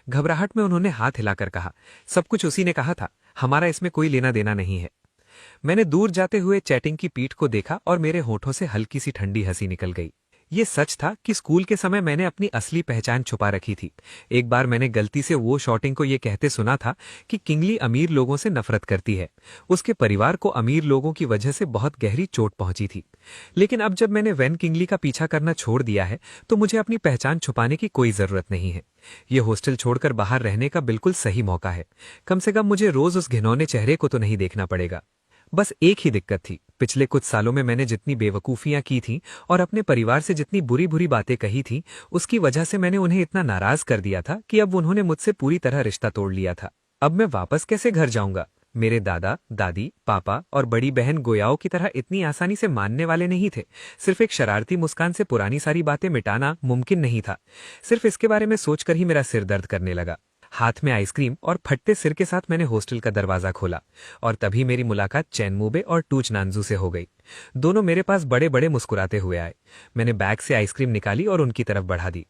घबराहट में उन्होंने हाथ हिलाकर कहा, सब कुछ उसी ने कहा था, हमारा इसमें कोई लेना देना नहीं है। मैंने दूर जाते हुए चैटिंग की पीठ को देखा और मेरे होठों से हल्की सी ठंडी हंसी निकल गई। ये सच था कि स्कूल के समय मैंने अपनी असली पहचान छुपा रखी थी। एक बार मैंने गलती से वो शॉटिंग को ये कहते सुना था कि किंगली अमीर लोगों से नफरत करती है। उसके परिवार को अमीर लोगों की वजह से बहुत गहरी चोट पहुंची थी। लेकिन अब जब मैंने वेन किंगली का पीछा करना छोड़ दिया है, तो मुझे अपनी पहचान छुपाने की कोई जरूरत नहीं है। ये हॉस्टल छोड़कर बाहर रहने का बिल्कुल सही मौका है। कम से कम मुझे रोज उस घिनौने चेहरे को तो नहीं देखना पड़ेगा। बस एक ही दिक्कत थी, पिछले कुछ सालों में मैंने जितनी बेवकूफियां की थीं और अपने परिवार से जितनी बुरी बुरी बातें कही थीं, उसकी वजह से मैंने उन्हें इतना नाराज कर दिया था कि अब उन्होंने मुझसे पूरी तरह रिश्ता तोड़ लिया था। अब मैं वापस कैसे घर जाऊंगा? मेरे दादा, दादी, पापा और बड़ी बहन गोयाओ की तरह इतनी आसानी से मानने वाले नहीं थे। सिर्फ एक शरारती मुस्कान से पुरानी सारी बातें मिटाना मुमकिन नहीं था। सिर्फ इसके बारे में सोचकर ही मेरा सिर दर्द करने लगा। हाथ में आइसक्रीम और फटते सिर के साथ मैंने हॉस्टल का दरवाजा खोला और तभी मेरी मुलाकात चैन मूबे और टूच नानजू से हो गई। दोनों मेरे पास बड़े बड़े मुस्कुराते हुए आए। मैंने बैग से आइसक्रीम निकाली और उनकी तरफ बढ़ा दी।